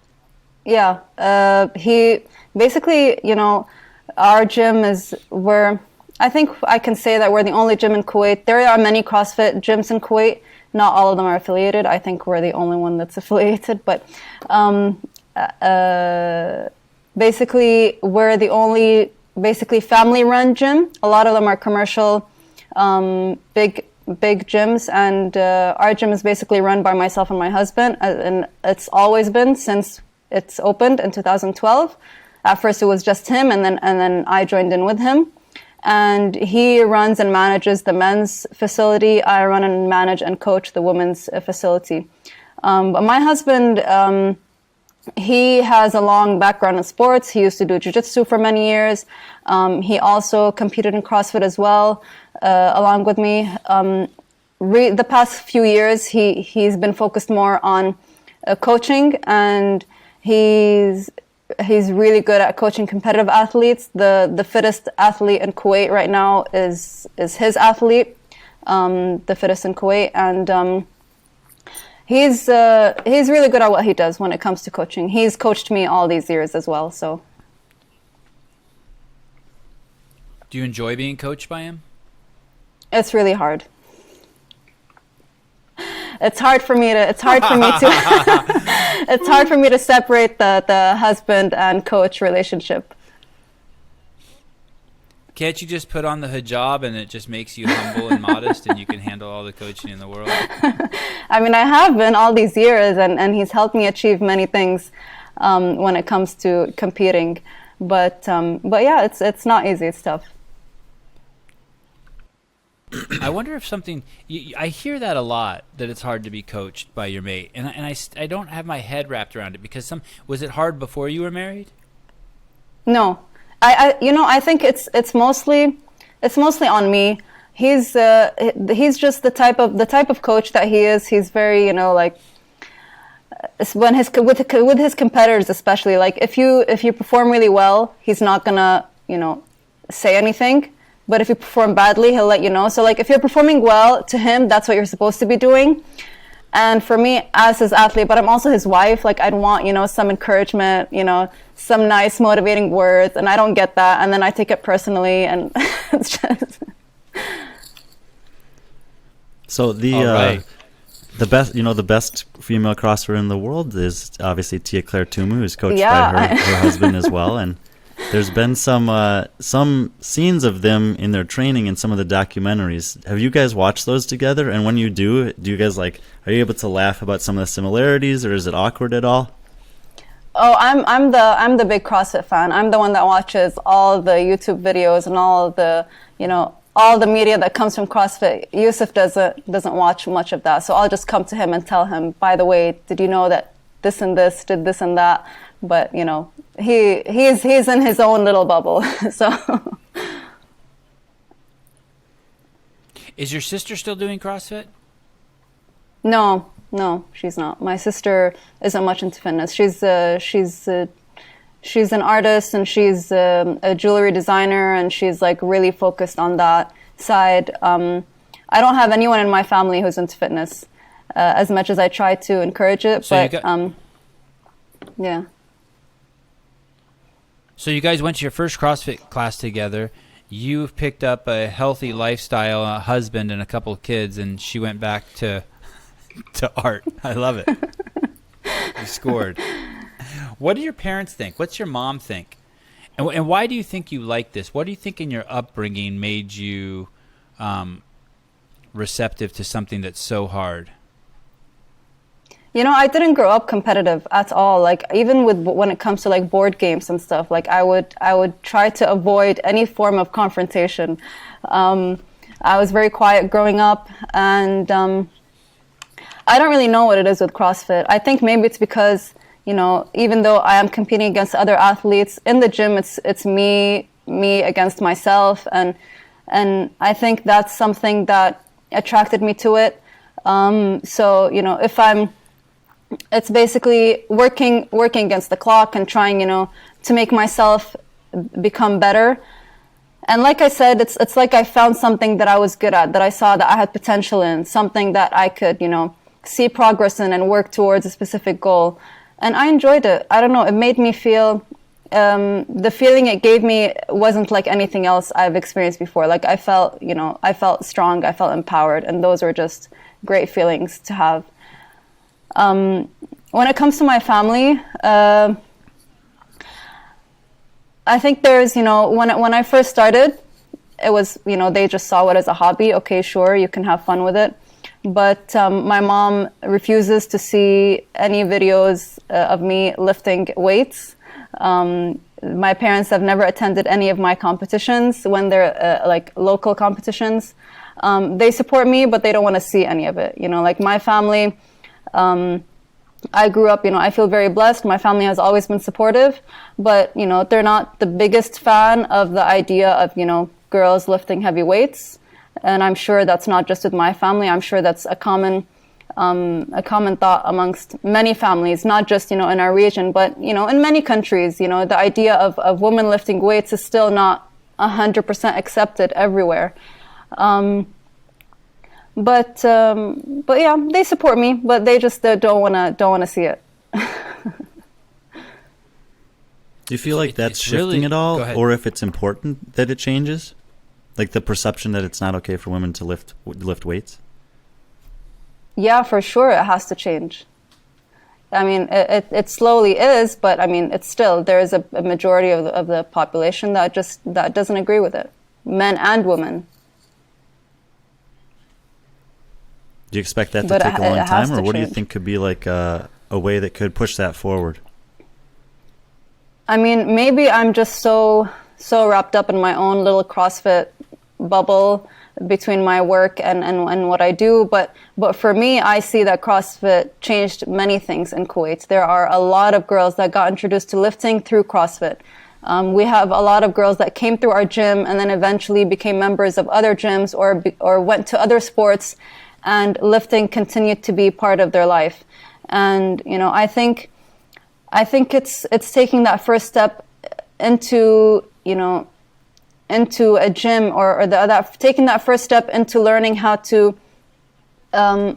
Yeah. He basically, our gym I think I can say that we're the only gym in Kuwait. There are many CrossFit gyms in Kuwait. Not all of them are affiliated. I think we're the only one that's affiliated. But basically, we're the only family-run gym. A lot of them are commercial, big gyms. And our gym is basically run by myself and my husband. And it's always been since it's opened in 2012. At first, it was just him, and then I joined in with him. And he runs and manages the men's facility. I run and manage and coach the women's facility. But my husband, he has a long background in sports. He used to do jiu-jitsu for many years. He also competed in CrossFit as well, along with me. The past few years, he's been focused more on coaching, and he's really good at coaching competitive athletes. The fittest athlete in Kuwait right now is his athlete, the fittest in Kuwait, and he's really good at what he does when it comes to coaching. He's coached me all these years as well. So, do you enjoy being coached by him? It's really hard. It's hard for me to separate the husband and coach relationship. Can't you just put on the hijab and it just makes you humble and modest and you can handle all the coaching in the world? I mean, I have been all these years, and he's helped me achieve many things when it comes to competing. But yeah, it's not easy. It's tough. I wonder if I hear that a lot, that it's hard to be coached by your mate, and I don't have my head wrapped around it, because was it hard before you were married? No, I think it's mostly on me. He's just the type of coach that he is. He's very with his competitors, especially, like if you perform really well, he's not gonna say anything. But if you perform badly, he'll let you know. So, like, if you're performing well, to him, that's what you're supposed to be doing. And for me, as his athlete, but I'm also his wife, like, I'd want, some encouragement, some nice motivating words, and I don't get that. And then I take it personally, and it's just... So the best female CrossFitter in the world is obviously Tia Claire Tumu, who's coached Yeah, by her husband as well. And there's been some scenes of them in their training in some of the documentaries. Have you guys watched those together? And when you do you guys are you able to laugh about some of the similarities, or is it awkward at all? Oh, I'm the big CrossFit fan. I'm the one that watches all the YouTube videos and all the all the media that comes from CrossFit. Yusuf doesn't watch much of that, so I'll just come to him and tell him, by the way, did you know that this and this did this and that? But he's in his own little bubble. So. Is your sister still doing CrossFit? No, she's not. My sister isn't much into fitness. She's an artist, and she's a jewelry designer, and she's really focused on that side. I don't have anyone in my family who's into fitness, as much as I try to encourage it. So yeah. So you guys went to your first CrossFit class together. You've picked up a healthy lifestyle, a husband, and a couple of kids, and she went back to art. I love it. You scored. What do your parents think? What's your mom think? And why do you think you like this? What do you think in your upbringing made you receptive to something that's so hard? I didn't grow up competitive at all. Even when it comes to board games and stuff, I would try to avoid any form of confrontation. I was very quiet growing up, and I don't really know what it is with CrossFit. I think maybe it's because, even though I am competing against other athletes in the gym, it's me against myself, and I think that's something that attracted me to it. It's basically working against the clock and trying, to make myself become better. And like I said, it's like I found something that I was good at, that I saw that I had potential in, something that I could, see progress in and work towards a specific goal. And I enjoyed it. I don't know, it made me feel, the feeling it gave me wasn't like anything else I've experienced before. I felt strong, I felt empowered, and those were just great feelings to have. When it comes to my family, I think there's, when I first started, it was, they just saw it as a hobby. Okay, sure, you can have fun with it. But my mom refuses to see any videos of me lifting weights. My parents have never attended any of my competitions when they're local competitions. They support me, but they don't want to see any of it. My family, I grew up, I feel very blessed. My family has always been supportive, but, they're not the biggest fan of the idea of, girls lifting heavy weights. And I'm sure that's not just with my family. I'm sure that's a common thought amongst many families, not just, in our region, but, in many countries, the idea of women lifting weights is still not 100% accepted everywhere. But yeah, they support me, but they just don't want to see it. Do you feel like that's shifting at all, or if it's important that it changes? The perception that it's not okay for women to lift weights? Yeah, for sure, it has to change. I mean, it slowly is, but I mean, it's still, there is a majority of the population that doesn't agree with it, men and women. Do you expect that to take a long time, or what do you think could be a way that could push that forward? I mean, maybe I'm just so wrapped up in my own little CrossFit bubble between my work and what I do, but for me, I see that CrossFit changed many things in Kuwait. There are a lot of girls that got introduced to lifting through CrossFit. We have a lot of girls that came through our gym and then eventually became members of other gyms or went to other sports, and lifting continued to be part of their life. And I think it's taking that first step into a gym, or taking that first step into learning how to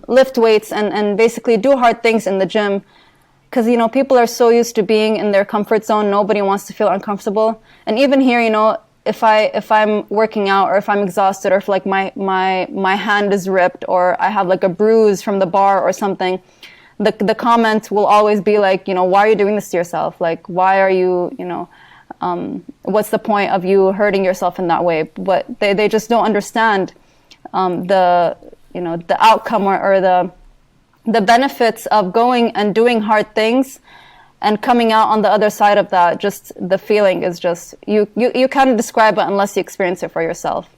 lift weights and basically do hard things in the gym. Because, people are so used to being in their comfort zone. Nobody wants to feel uncomfortable. And even here, if I'm working out, or if I'm exhausted, or if like my hand is ripped, or I have like a bruise from the bar or something, the comment will always be like, you know, why are you doing this to yourself? Like, why are you, you know, what's the point of you hurting yourself in that way? But they just don't understand the, you know, the outcome, or the benefits of going and doing hard things and coming out on the other side of that. Just the feeling is just, you can't describe it unless you experience it for yourself.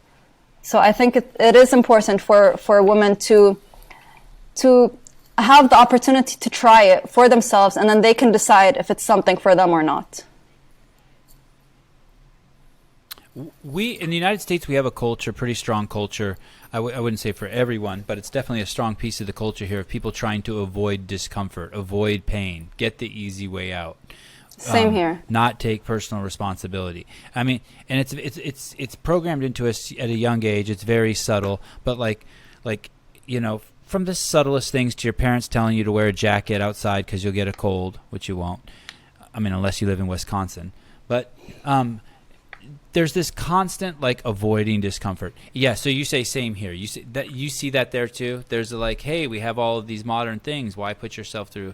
So I think it is important for women to have the opportunity to try it for themselves, and then they can decide if it's something for them or not. We, in the United States, we have a culture, pretty strong culture. I wouldn't say for everyone, but it's definitely a strong piece of the culture here of people trying to avoid discomfort, avoid pain, get the easy way out. Same here. Not take personal responsibility. I mean, and it's programmed into us at a young age. It's very subtle, but like you know, from the subtlest things to your parents telling you to wear a jacket outside because you'll get a cold, which you won't. I mean, unless you live in Wisconsin, but there's this constant like avoiding discomfort. Yeah. So you say same here. You see that there too. There's like, hey, we have all of these modern things. Why put yourself through?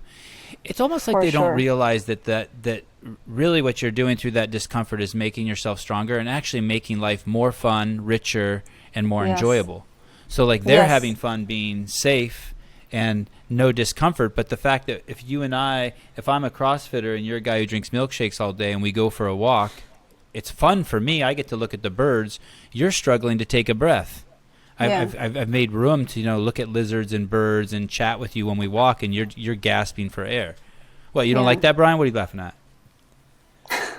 It's almost like they don't realize that really what you're doing through that discomfort is making yourself stronger and actually making life more fun, richer, and more enjoyable. So like they're having fun being safe and no discomfort. But the fact that if I'm a CrossFitter and you're a guy who drinks milkshakes all day and we go for a walk, it's fun for me. I get to look at the birds. You're struggling to take a breath. I've made room to, you know, look at lizards and birds and chat with you when we walk, and you're gasping for air. Well, you don't like that, Brian? What are you laughing at?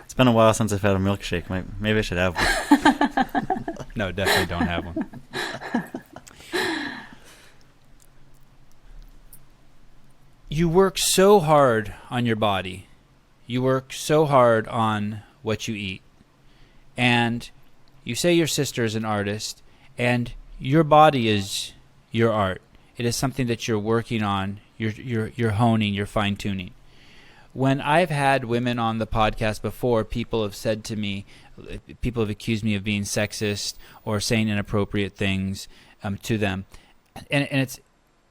It's been a while since I've had a milkshake. Maybe I should have one. No, definitely don't have one. You work so hard on your body. You work so hard on what you eat. And you say your sister is an artist, and your body is your art. It is something that you're working on, you're honing, you're fine-tuning. When I've had women on the podcast before, people have said to me, people have accused me of being sexist or saying inappropriate things to them. And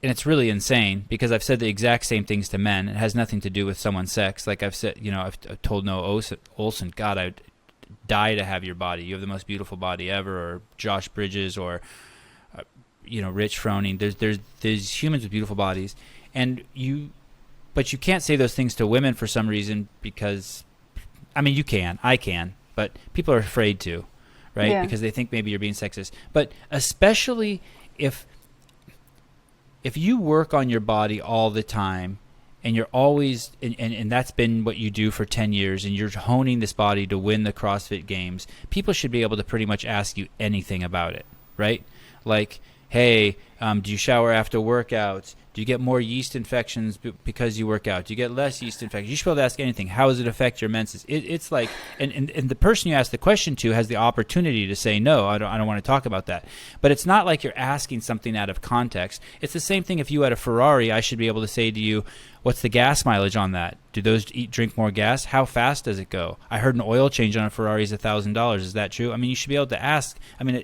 it's really insane, because I've said the exact same things to men. It has nothing to do with someone's sex. Like I've said, you know, I've told Noah Olson, God, I'd die to have your body. You have the most beautiful body ever. Or Josh Bridges, or you know, Rich Froning. There's humans with beautiful bodies, but you can't say those things to women for some reason, because, I mean, I can, but people are afraid to, right? Yeah. Because they think maybe you're being sexist. But especially if you work on your body all the time, and you're always, and that's been what you do for 10 years, and you're honing this body to win the CrossFit Games, people should be able to pretty much ask you anything about it, right? Like, hey, do you shower after workouts? Do you get more yeast infections because you work out? Do you get less yeast infections? You should be able to ask anything. How does it affect your menses? It's like, and the person you ask the question to has the opportunity to say, no, I don't want to talk about that. But it's not like you're asking something out of context. It's the same thing if you had a Ferrari. I should be able to say to you, what's the gas mileage on that? Do those drink more gas? How fast does it go? I heard an oil change on a Ferrari is $1,000. Is that true? I mean, you should be able to ask. I mean,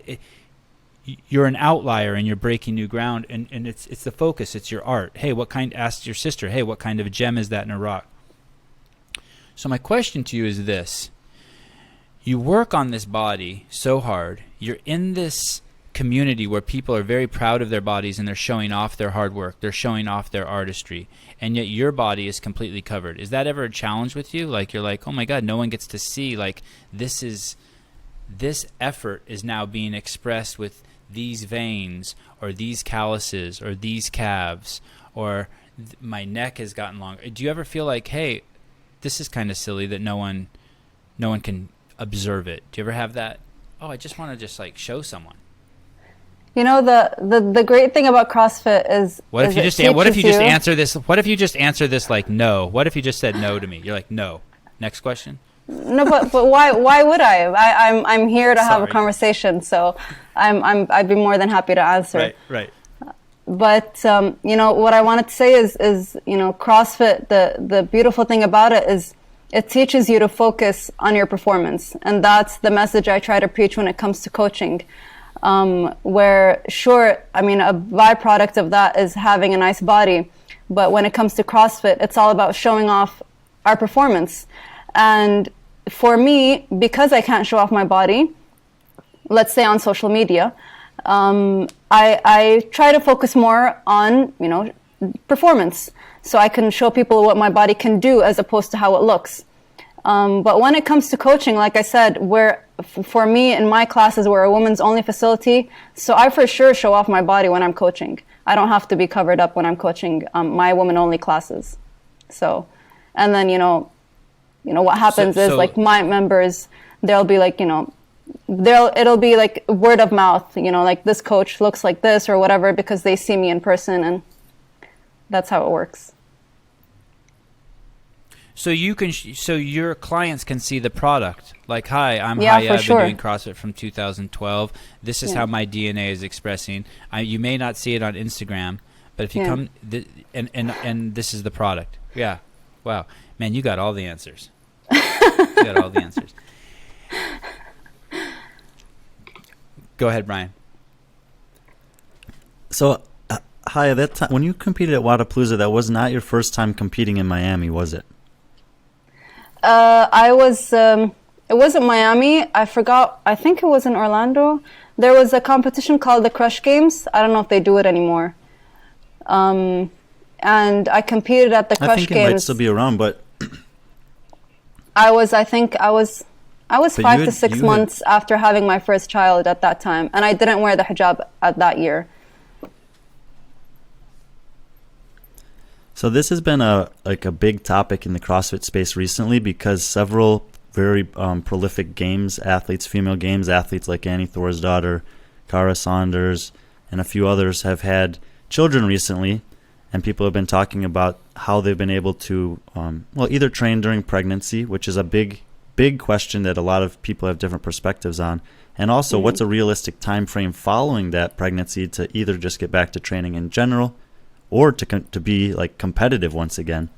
you're an outlier and you're breaking new ground, and it's the focus. It's your art. Hey, ask your sister, hey, what kind of a gem is that in a rock? So my question to you is this. You work on this body so hard. You're in this community where people are very proud of their bodies and they're showing off their hard work. They're showing off their artistry. And yet your body is completely covered. Is that ever a challenge with you? Like you're like, oh my God, no one gets to see, like this effort is now being expressed with these veins or these calluses or these calves, or my neck has gotten longer. Do you ever feel like, hey, this is kind of silly that no one can observe it? Do you ever have that? Oh, I just want to just like show someone. You know, the great thing about CrossFit is what if you just answer this like no? What if you just said no to me? You're like, no. Next question. No, but why would I? I'm here to have a conversation, so I'd be more than happy to answer. Right. But you know, what I wanted to say is you know, CrossFit, the beautiful thing about it is it teaches you to focus on your performance. And that's the message I try to preach when it comes to coaching. Where, sure, I mean, a byproduct of that is having a nice body. But when it comes to CrossFit, it's all about showing off our performance. And for me, because I can't show off my body, let's say on social media, I try to focus more on, performance. So I can show people what my body can do as opposed to how it looks. But when it comes to coaching, like I said, for me in my classes, we're a women's only facility. So I for sure show off my body when I'm coaching. I don't have to be covered up when I'm coaching my women only classes. So, and then, what happens is like my members, they'll be like, it'll be like word of mouth, like this coach looks like this or whatever, because they see me in person, and that's how it works. So so your clients can see the product. Like, hi, I'm Haya. I've been doing CrossFit from 2012. This is how my DNA is expressing. You may not see it on Instagram, but if you come, and this is the product. Yeah. Wow. Man, you got all the answers. You got all the answers. Go ahead, Brian. So, Haya, that time when you competed at Wadapalooza, that was not your first time competing in Miami, was it? It wasn't Miami. I forgot. I think it was in Orlando. There was a competition called the Crush Games. I don't know if they do it anymore. And I competed at the Crush Games. I think it might still be around, but I was 5 to 6 months after having my first child at that time, and I didn't wear the hijab at that year. So this has been a big topic in the CrossFit space recently, because several very prolific female games athletes like Annie Thorisdottir, Cara Saunders, and a few others have had children recently, and people have been talking about how they've been able to either train during pregnancy, which is a big question that a lot of people have different perspectives on, and also what's a realistic time frame following that pregnancy to either just get back to training in general or to be like competitive once again.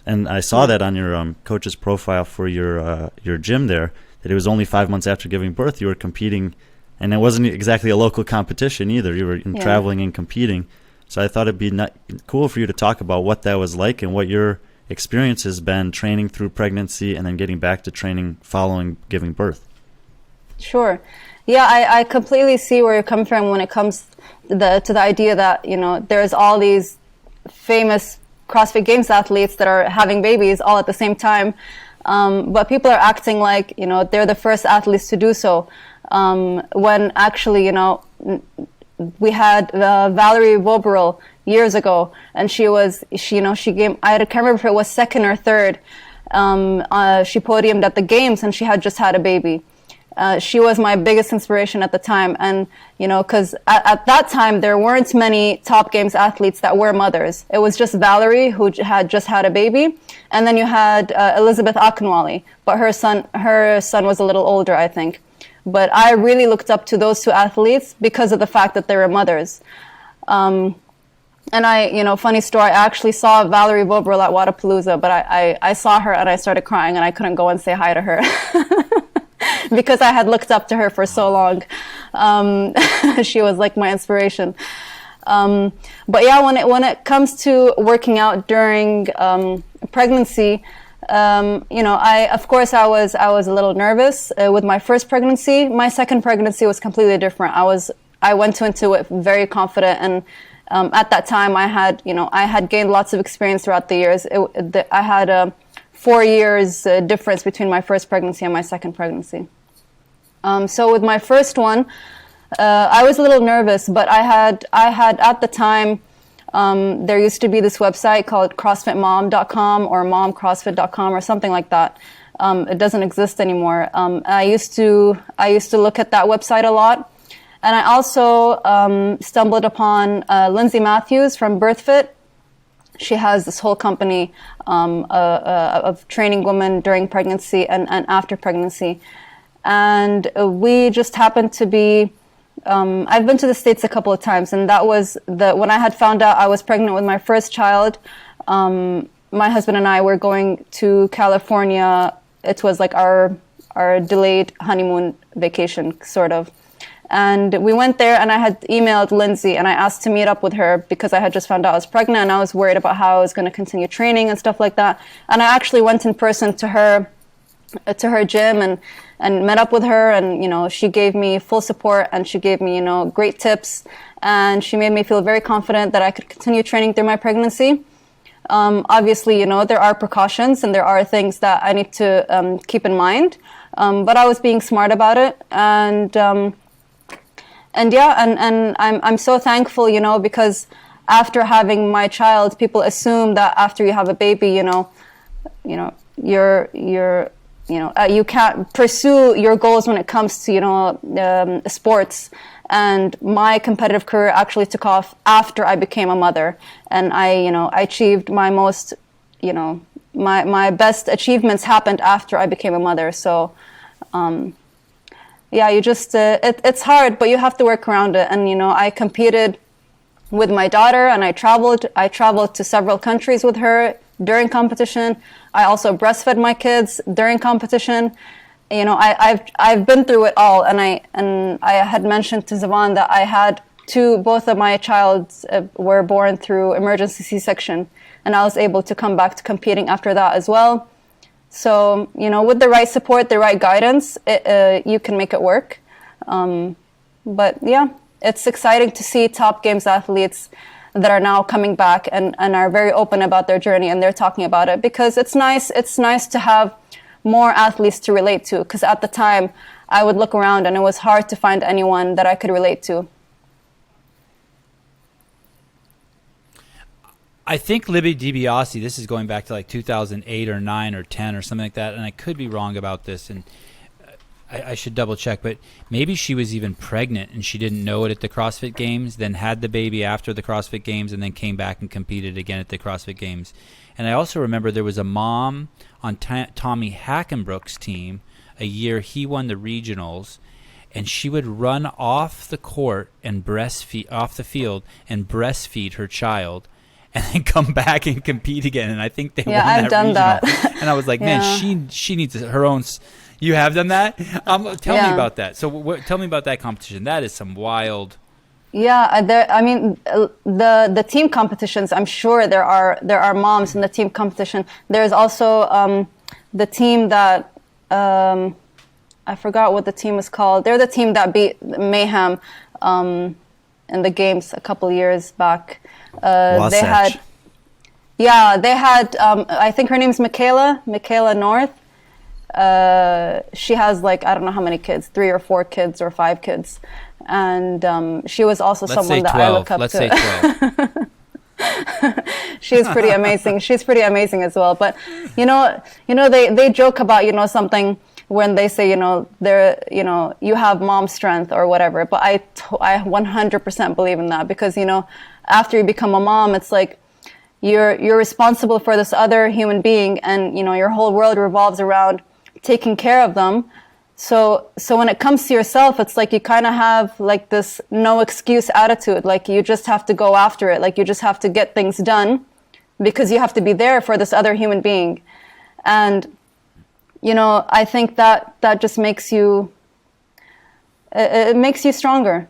And I saw that on your coach's profile for your gym there, that it was only 5 months after giving birth you were competing, and it wasn't exactly a local competition either. You were traveling and competing. So I thought it'd be cool for you to talk about what that was like and what your experience has been training through pregnancy and then getting back to training following giving birth. Sure. Yeah, I completely see where you're coming from when it comes to the idea that, there's all these famous CrossFit Games athletes that are having babies all at the same time. But people are acting like, they're the first athletes to do so. When actually, we had Valerie Voboril years ago, and she came, I can't remember if it was second or third. She podiumed at the games, and she had just had a baby. She was my biggest inspiration at the time. And, because at that time, there weren't many top games athletes that were mothers. It was just Valerie, who had just had a baby. And then you had Elizabeth Akinwale, but her son was a little older, I think. But I really looked up to those two athletes because of the fact that they were mothers. And funny story, I actually saw Valerie Voboril at Wadapalooza, but I saw her and I started crying, and I couldn't go and say hi to her. Because I had looked up to her for so long. She was like my inspiration. But yeah, when it comes to working out during pregnancy, I was a little nervous with my first pregnancy. My second pregnancy was completely different. I went into it very confident, and at that time I had gained lots of experience throughout the years. I had 4 years difference between my first pregnancy and my second pregnancy. So with my first one, I was a little nervous, but I had at the time, there used to be this website called CrossFitMom.com or MomCrossFit.com or something like that. It doesn't exist anymore. I used to look at that website a lot, and I also stumbled upon Lindsay Matthews from BirthFit. She has this whole company of training women during pregnancy and after pregnancy. And we just happened to be, I've been to the States a couple of times, and that was when I had found out I was pregnant with my first child, my husband and I were going to California. It was like our delayed honeymoon vacation, sort of. And we went there, and I had emailed Lindsay, and I asked to meet up with her because I had just found out I was pregnant, and I was worried about how I was going to continue training and stuff like that. And I actually went in person to her gym and met up with her, and she gave me full support, and she gave me great tips, and she made me feel very confident that I could continue training through my pregnancy. Obviously, there are precautions and there are things that I need to keep in mind, but I was being smart about it, and I'm so thankful, because after having my child, people assume that after you have a baby, you can't pursue your goals when it comes to sports. And my competitive career actually took off after I became a mother, and I achieved my most, my best achievements happened after I became a mother. So, you just it's hard, but you have to work around it. And I competed with my daughter, and I traveled to several countries with her during competition. I also breastfed my kids during competition. I've been through it all, and I had mentioned to Sevan that I had both of my childs were born through emergency C-section, and I was able to come back to competing after that as well. So with the right support, the right guidance, you can make it work. But yeah, it's exciting to see top games athletes that are now coming back and are very open about their journey, and they're talking about it, because it's nice to have more athletes to relate to, because at the time I would look around and it was hard to find anyone that I could relate to. I think Libby DiBiase, this is going back to like 2008 or 9 or 10 or something like that, and I could be wrong about this, and I should double check, but maybe she was even pregnant and she didn't know it at the CrossFit Games, then had the baby after the CrossFit Games, and then came back and competed again at the CrossFit Games. And I also remember there was a mom on Tommy Hackenbrook's team a year he won the regionals, and she would run off the court and off the field and breastfeed her child, and then come back and compete again. And I think they won that I've done regional. that. And I was like, man, she needs her own. You have done that? Tell me about that. So tell me about that competition. That is some wild. Yeah, the team competitions, I'm sure there are moms in the team competition. There's also the team that I forgot what the team is called. They're the team that beat Mayhem in the games a couple years back. They had I think her name's Michaela North. She has I don't know how many kids, 3 or 4 kids or 5 kids. And she was also someone that I look up to. Let's say 12. She's pretty amazing. She's pretty amazing as well. But they joke about something when they say you have mom strength or whatever. But I 100% believe in that, because after you become a mom, it's like you're responsible for this other human being, and your whole world revolves around taking care of them. So when it comes to yourself, it's like you kind of have this no excuse attitude. You just have to go after it. You just have to get things done because you have to be there for this other human being. And, I think that just makes you, it makes you stronger,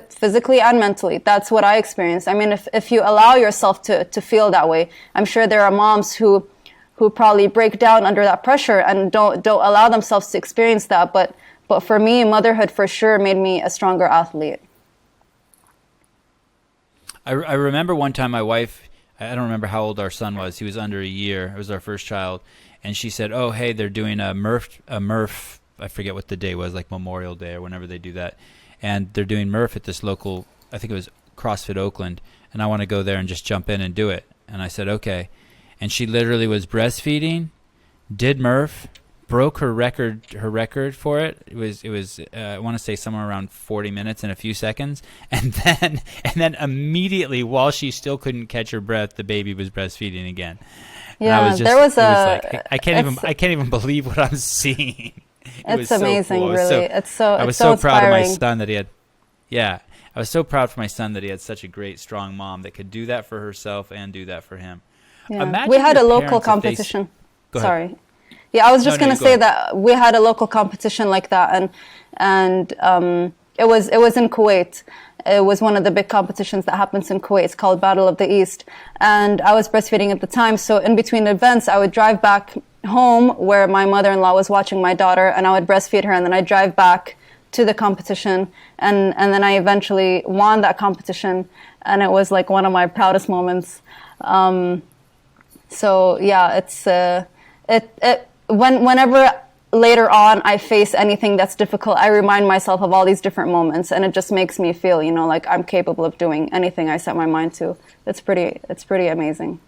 physically and mentally. That's what I experienced. I mean, if you allow yourself to feel that way, I'm sure there are moms who probably break down under that pressure and don't allow themselves to experience that. But for me, motherhood for sure made me a stronger athlete. I remember one time my wife, I don't remember how old our son was. He was under a year. It was our first child. And she said, oh, hey, they're doing a Murph, I forget what the day was, like Memorial Day or whenever they do that. And they're doing Murph at this local, I think it was CrossFit Oakland. And I want to go there and just jump in and do it. And I said, okay. And she literally was breastfeeding, did Murph, broke her record for it. It was I want to say somewhere around 40 minutes and a few seconds, and then immediately, while she still couldn't catch her breath, the baby was breastfeeding again. Yeah, I can't even believe what I'm seeing. It's amazing, so cool. Really. I was so proud of my son that he had. Yeah, I was so proud for my son that he had such a great, strong mom that could do that for herself and do that for him. Yeah. Imagine We had a your local parents if they competition. Go ahead. Sorry. Yeah, I was just No, going you to go say ahead. that we had a local competition like that, and it was in Kuwait. It was one of the big competitions that happens in Kuwait. It's called Battle of the East, and I was breastfeeding at the time. So in between events, I would drive back home where my mother-in-law was watching my daughter, and I would breastfeed her, and then I'd drive back to the competition, and then I eventually won that competition, and it was like one of my proudest moments. So yeah, it's whenever later on I face anything that's difficult, I remind myself of all these different moments, and it just makes me feel, like I'm capable of doing anything I set my mind to. It's pretty amazing.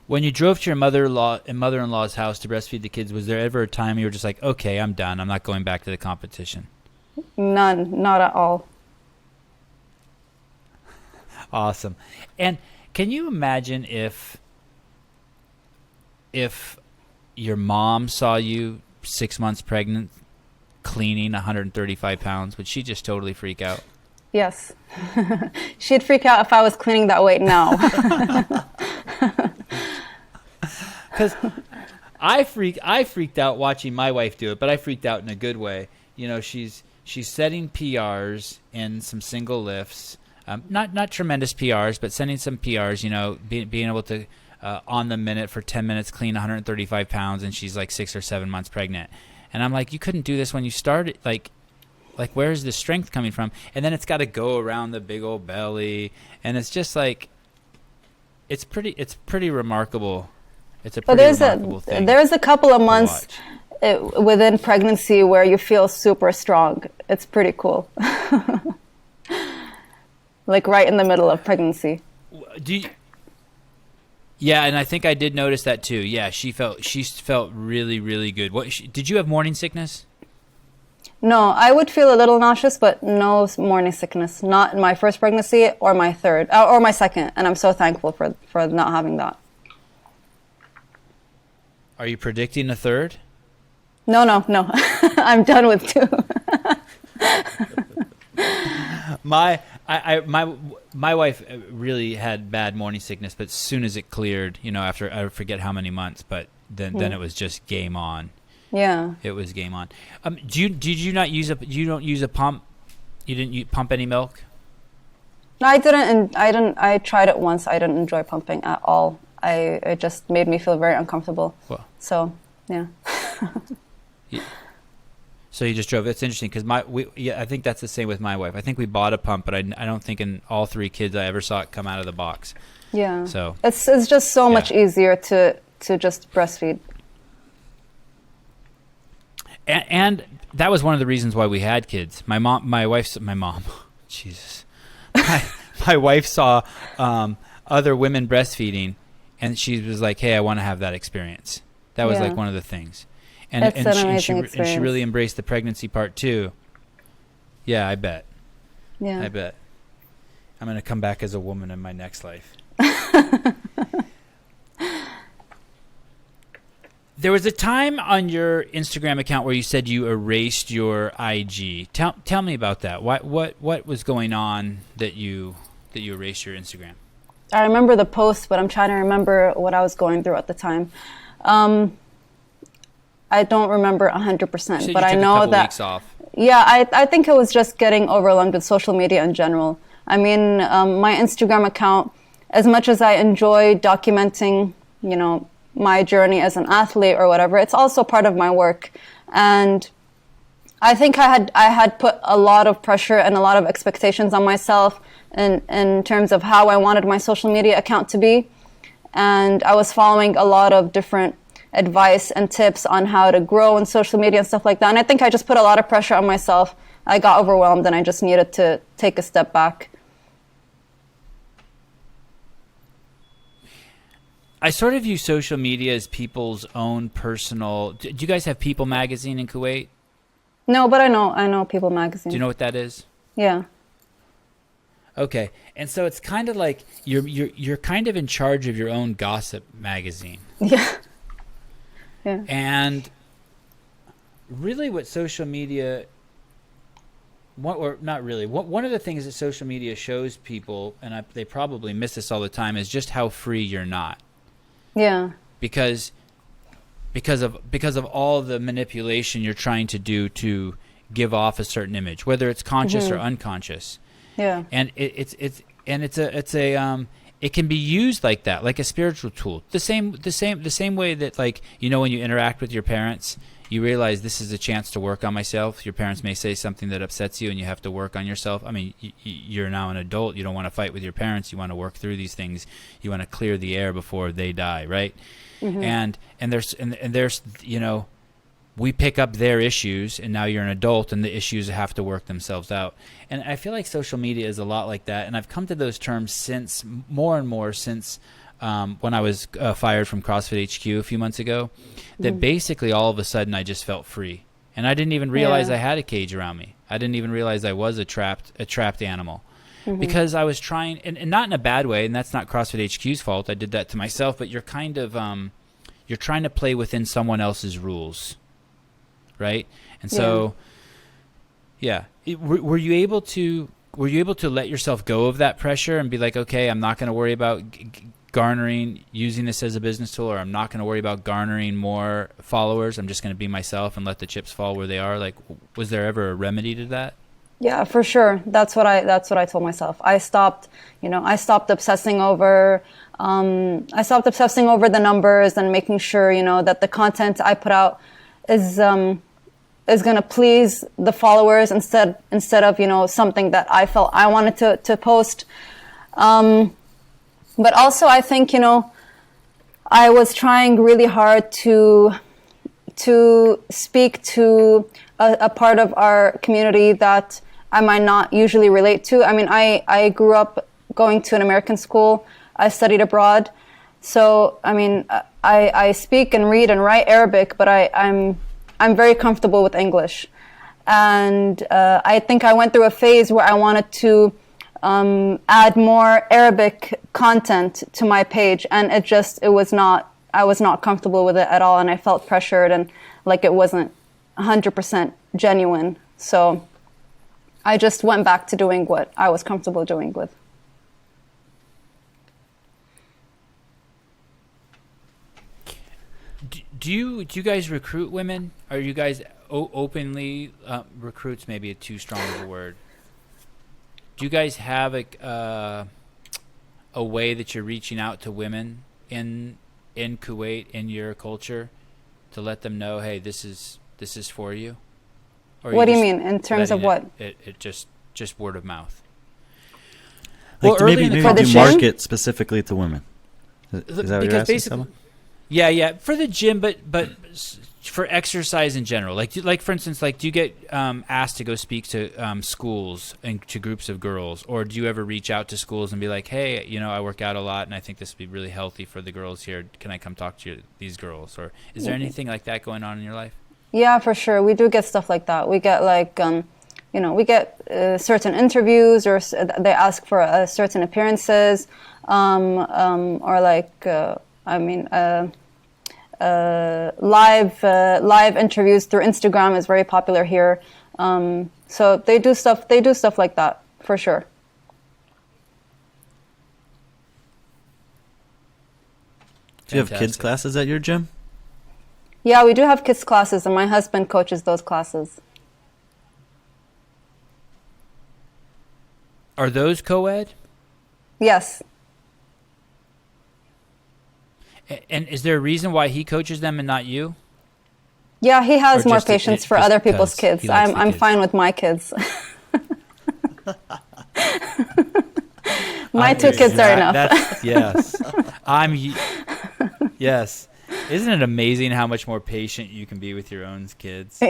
When you drove to your mother-in-law's house to breastfeed the kids, was there ever a time you were just like, okay, I'm done. I'm not going back to the competition? None, not at all. Awesome. And can you imagine if your mom saw you 6 months pregnant, cleaning 135 pounds? Would she just totally freak out? Yes. She'd freak out if I was cleaning that weight now. Because I freaked out watching my wife do it, but I freaked out in a good way. She's setting PRs in some single lifts, not tremendous PRs, but setting some PRs. Being able to on the minute for 10 minutes clean 135 pounds, and she's like 6 or 7 months pregnant. And I'm like, you couldn't do this when you started. Like where's the strength coming from? And then it's got to go around the big old belly, and it's just like, it's pretty remarkable. It's a pretty remarkable thing. There's a couple of months within pregnancy where you feel super strong. It's pretty cool. Like right in the middle of pregnancy. Yeah, and I think I did notice that too. Yeah, she felt really, really good. Did you have morning sickness? No, I would feel a little nauseous, but no morning sickness. Not in my first pregnancy or my third or my second, and I'm so thankful for not having that. Are you predicting a third? No. I'm done with 2. My wife really had bad morning sickness, but as soon as it cleared, after I forget how many months, but then it was just game on. Yeah. It was game on. Did you not use you don't use a pump? You didn't pump any milk? No, I didn't. I tried it once. I didn't enjoy pumping at all. It just made me feel very uncomfortable. Well, so yeah. So you just drove. It's interesting because I think that's the same with my wife. I think we bought a pump, but I don't think in all 3 kids I ever saw it come out of the box. Yeah. So it's just so much easier to just breastfeed. And that was one of the reasons why we had kids. My mom, Jesus, my wife saw other women breastfeeding, and she was like, "Hey, I want to have that experience." That was like one of the things, and she really embraced the pregnancy part too. Yeah, I bet. Yeah, I bet. I'm gonna come back as a woman in my next life. There was a time on your Instagram account where you said you erased your IG. Tell me about that. What was going on that you erased your Instagram? I remember the post, but I'm trying to remember what I was going through at the time. I don't remember 100%, but I know that. Weeks off. Yeah, I think it was just getting overwhelmed with social media in general. I mean, my Instagram account, as much as I enjoy documenting, my journey as an athlete or whatever, it's also part of my work. And I think I had put a lot of pressure and a lot of expectations on myself in terms of how I wanted my social media account to be. And I was following a lot of different advice and tips on how to grow in social media and stuff like that. And I think I just put a lot of pressure on myself. I got overwhelmed and I just needed to take a step back. I sort of view social media as people's own personal. Do you guys have People magazine in Kuwait? No, but I know People magazine. Do you know what that is? Yeah. Okay, and so it's kind of like you're kind of in charge of your own gossip magazine. Yeah. Yeah. And really, what social media or not really. One of the things that social media shows people, and they probably miss this all the time, is just how free you're not. Yeah. Because of all the manipulation you're trying to do to give off a certain image, whether it's conscious or unconscious. Yeah. And it can be used like that, like a spiritual tool. The same way that, like, you know, when you interact with your parents, you realize this is a chance to work on myself. Your parents may say something that upsets you and you have to work on yourself. I mean, you're now an adult. You don't want to fight with your parents. You want to work through these things. You want to clear the air before they die, right? And there's you know, we pick up their issues, and now you're an adult and the issues have to work themselves out. And I feel like social media is a lot like that. And I've come to those terms more and more since when I was fired from CrossFit HQ a few months ago, that basically all of a sudden I just felt free. And I didn't even realize I had a cage around me. I didn't even realize I was a trapped animal. Because I was trying, and not in a bad way, and that's not CrossFit HQ's fault. I did that to myself, but you're kind of, you're trying to play within someone else's rules, right? And so, were you able to let yourself go of that pressure and be like, okay, I'm not going to worry about using this as a business tool, or I'm not going to worry about garnering more followers. I'm just going to be myself and let the chips fall where they are. Like, was there ever a remedy to that? Yeah, for sure. That's what I told myself. I stopped obsessing over the numbers and making sure, you know, that the content I put out is going to please the followers instead of, you know, something that I felt I wanted to post. But also, I think, you know, I was trying really hard to speak to a part of our community that I might not usually relate to. I mean, I grew up going to an American school. I studied abroad. So, I mean, I speak and read and write Arabic, but I'm very comfortable with English. And I think I went through a phase where I wanted to add more Arabic content to my page, and I was not comfortable with it at all, and I felt pressured and like it wasn't 100% genuine. So I just went back to doing what I was comfortable doing with. Do you guys recruit women? Are you guys openly recruits? Maybe a too strong of a word. Do you guys have a way that you're reaching out to women in Kuwait, in your culture, to let them know, hey, this is for you? Or what do you mean in terms of what? It just word of mouth. Like, well, maybe for the do gym? market specifically to women. Is that what you're asking, Sevan? Yeah, for the gym, but for exercise in general. Like for instance, like, do you get asked to go speak to schools and to groups of girls, or do you ever reach out to schools and be like, hey, you know, I work out a lot and I think this would be really healthy for the girls here. Can I come talk to these girls? Or is there anything like that going on in your life? Yeah, for sure. We do get stuff like that. We get like, you know, we get certain interviews, or they ask for certain appearances, or like, live interviews through Instagram is very popular here. So they do stuff like that for sure. Do you have kids classes at your gym? Yeah, we do have kids classes, and my husband coaches those classes. Are those co-ed? Yes. And is there a reason why he coaches them and not you? Yeah, he has Or more just patience for other people's because kids. he likes the I'm kids? fine with my kids. My two kids are enough. Yes. Yes. Isn't it amazing how much more patient you can be with your own kids?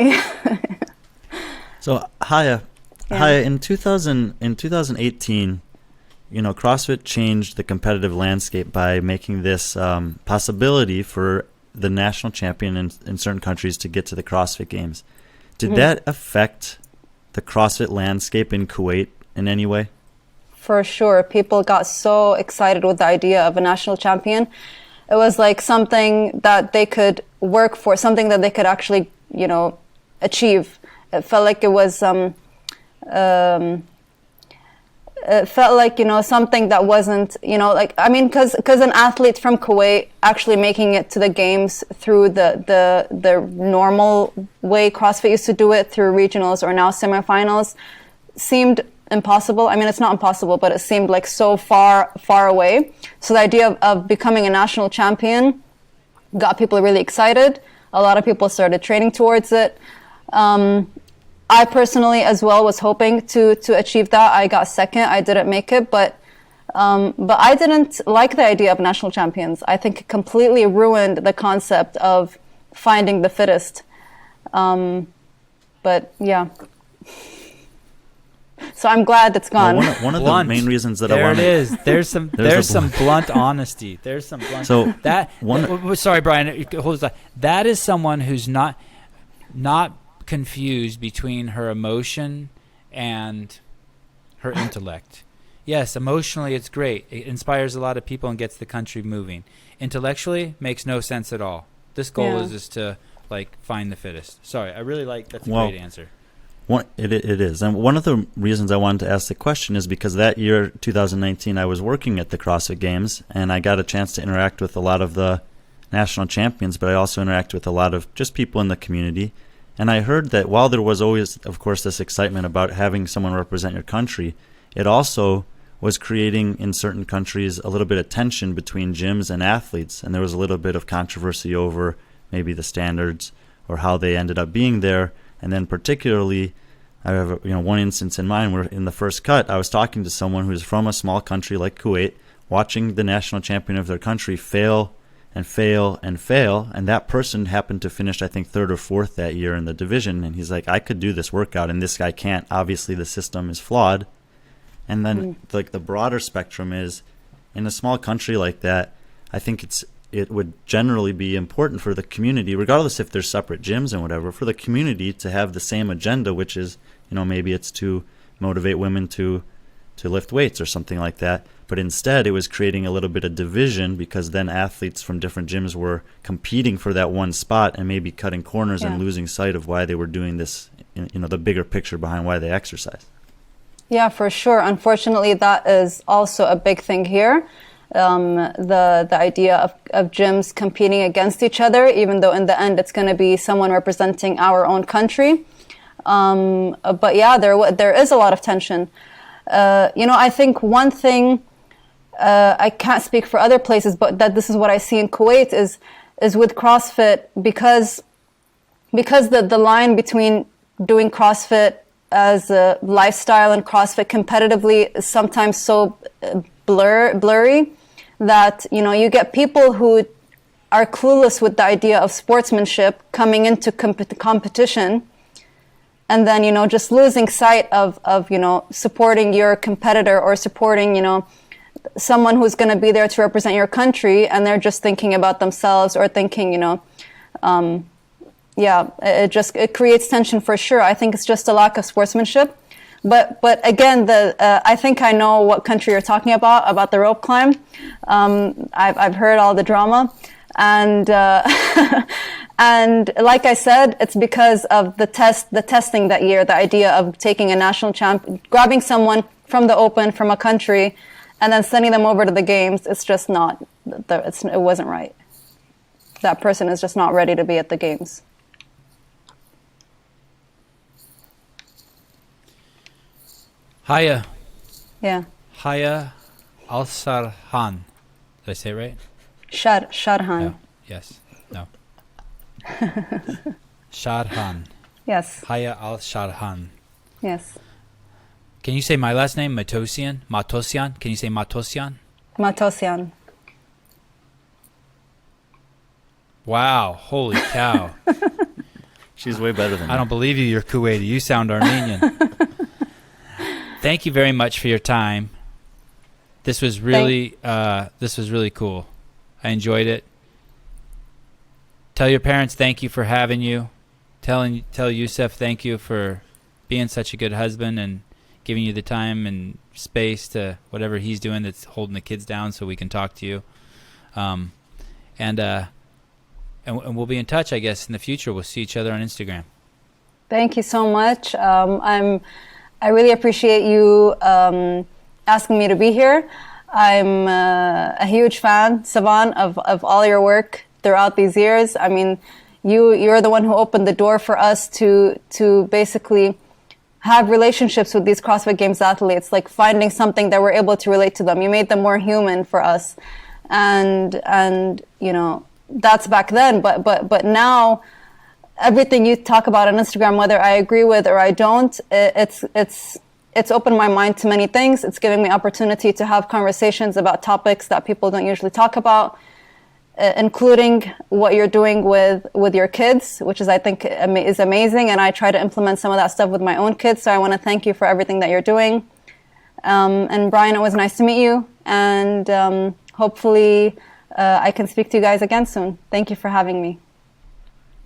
So, Haya, in 2018, you know, CrossFit changed the competitive landscape by making this possibility for the national champion in certain countries to get to the CrossFit Games. Did that affect the CrossFit landscape in Kuwait in any way? For sure. People got so excited with the idea of a national champion. It was like something that they could work for, something that they could actually, you know, achieve. It felt like it was it felt like, something that wasn't, like, I mean, because an athlete from Kuwait actually making it to the games through the normal way CrossFit used to do it, through regionals or now semifinals, seemed impossible. I mean, it's not impossible, but it seemed like so far away. So the idea of becoming a national champion got people really excited. A lot of people started training towards it. I personally as well was hoping to achieve that. I got second. I didn't make it, but I didn't like the idea of national champions. I think it completely ruined the concept of finding the fittest. But yeah. So I'm glad it's gone. Well, one of the main reasons that I want there it is. There's some blunt honesty. There's some blunt. So sorry, Brian. Hold on. That is someone who's not confused between her emotion and her intellect. Yes, emotionally it's great. It inspires a lot of people and gets the country moving. Intellectually, makes no sense at all. This goal is to find the fittest. Sorry, I really that's a great answer. It is. And one of the reasons I wanted to ask the question is because that year, 2019, I was working at the CrossFit Games, and I got a chance to interact with a lot of the national champions, but I also interact with a lot of just people in the community. And I heard that while there was always, of course, this excitement about having someone represent your country, it also was creating in certain countries a little bit of tension between gyms and athletes. And there was a little bit of controversy over maybe the standards or how they ended up being there. And then particularly, I have one instance in mind where in the first cut, I was talking to someone who's from a small country like Kuwait, watching the national champion of their country fail and fail and fail. And that person happened to finish, I think, third or fourth that year in the division. And he's like, I could do this workout and this guy can't. Obviously, the system is flawed. And then the broader spectrum is, in a small country like that, I think it would generally be important for the community, regardless if there's separate gyms and whatever, for the community to have the same agenda, which is, maybe it's to motivate women to lift weights or something like that. But instead, it was creating a little bit of division because then athletes from different gyms were competing for that one spot and maybe cutting corners and losing sight of why they were doing this, the bigger picture behind why they exercise. Yeah, for sure. Unfortunately, that is also a big thing here. The idea of gyms competing against each other, even though in the end it's going to be someone representing our own country. But yeah, there is a lot of tension. I think one thing, I can't speak for other places, but that this is what I see in Kuwait is with CrossFit, because the line between doing CrossFit as a lifestyle and CrossFit competitively is sometimes so blurry that, you get people who are clueless with the idea of sportsmanship coming into competition, and then, just losing sight of supporting your competitor or supporting, someone who's going to be there to represent your country, and they're just thinking about themselves or thinking, it creates tension for sure. I think it's just a lack of sportsmanship. But again, I think I know what country you're talking about the rope climb. I've heard all the drama, and and like I said, it's because of the testing that year. The idea of taking a national grabbing someone from the open from a country, and then sending them over to the games. It's just not. It wasn't right. That person is just not ready to be at the games. Haya. Yeah. Haya Alsharhan. Did I say it right? Sharhan. No. Yes. No. Sharhan. Yes. Haya Alsharhan. Yes. Can you say my last name? Matosian? Matosian? Can you say Matosian? Matosian. Wow. Holy cow. She's way better than me. I don't believe you. You're Kuwaiti. You sound Armenian. Thank you very much for your time. This was really cool. I enjoyed it. Tell your parents thank you for having you. Tell Yusuf thank you for being such a good husband and giving you the time and space to whatever he's doing that's holding the kids down so we can talk to you. And we'll be in touch, I guess, in the future. We'll see each other on Instagram. Thank you so much. I really appreciate you asking me to be here. I'm a huge fan, Sevan, of all your work throughout these years. I mean, you're the one who opened the door for us to basically have relationships with these CrossFit Games athletes, like finding something that we're able to relate to them. You made them more human for us, and you know, that's back then. But now, everything you talk about on Instagram, whether I agree with or I don't, it's opened my mind to many things. It's giving me opportunity to have conversations about topics that people don't usually talk about, including what you're doing with your kids, which is, I think, is amazing. And I try to implement some of that stuff with my own kids. So I want to thank you for everything that you're doing. And Brian, it was nice to meet you. And hopefully I can speak to you guys again soon. Thank you for having me.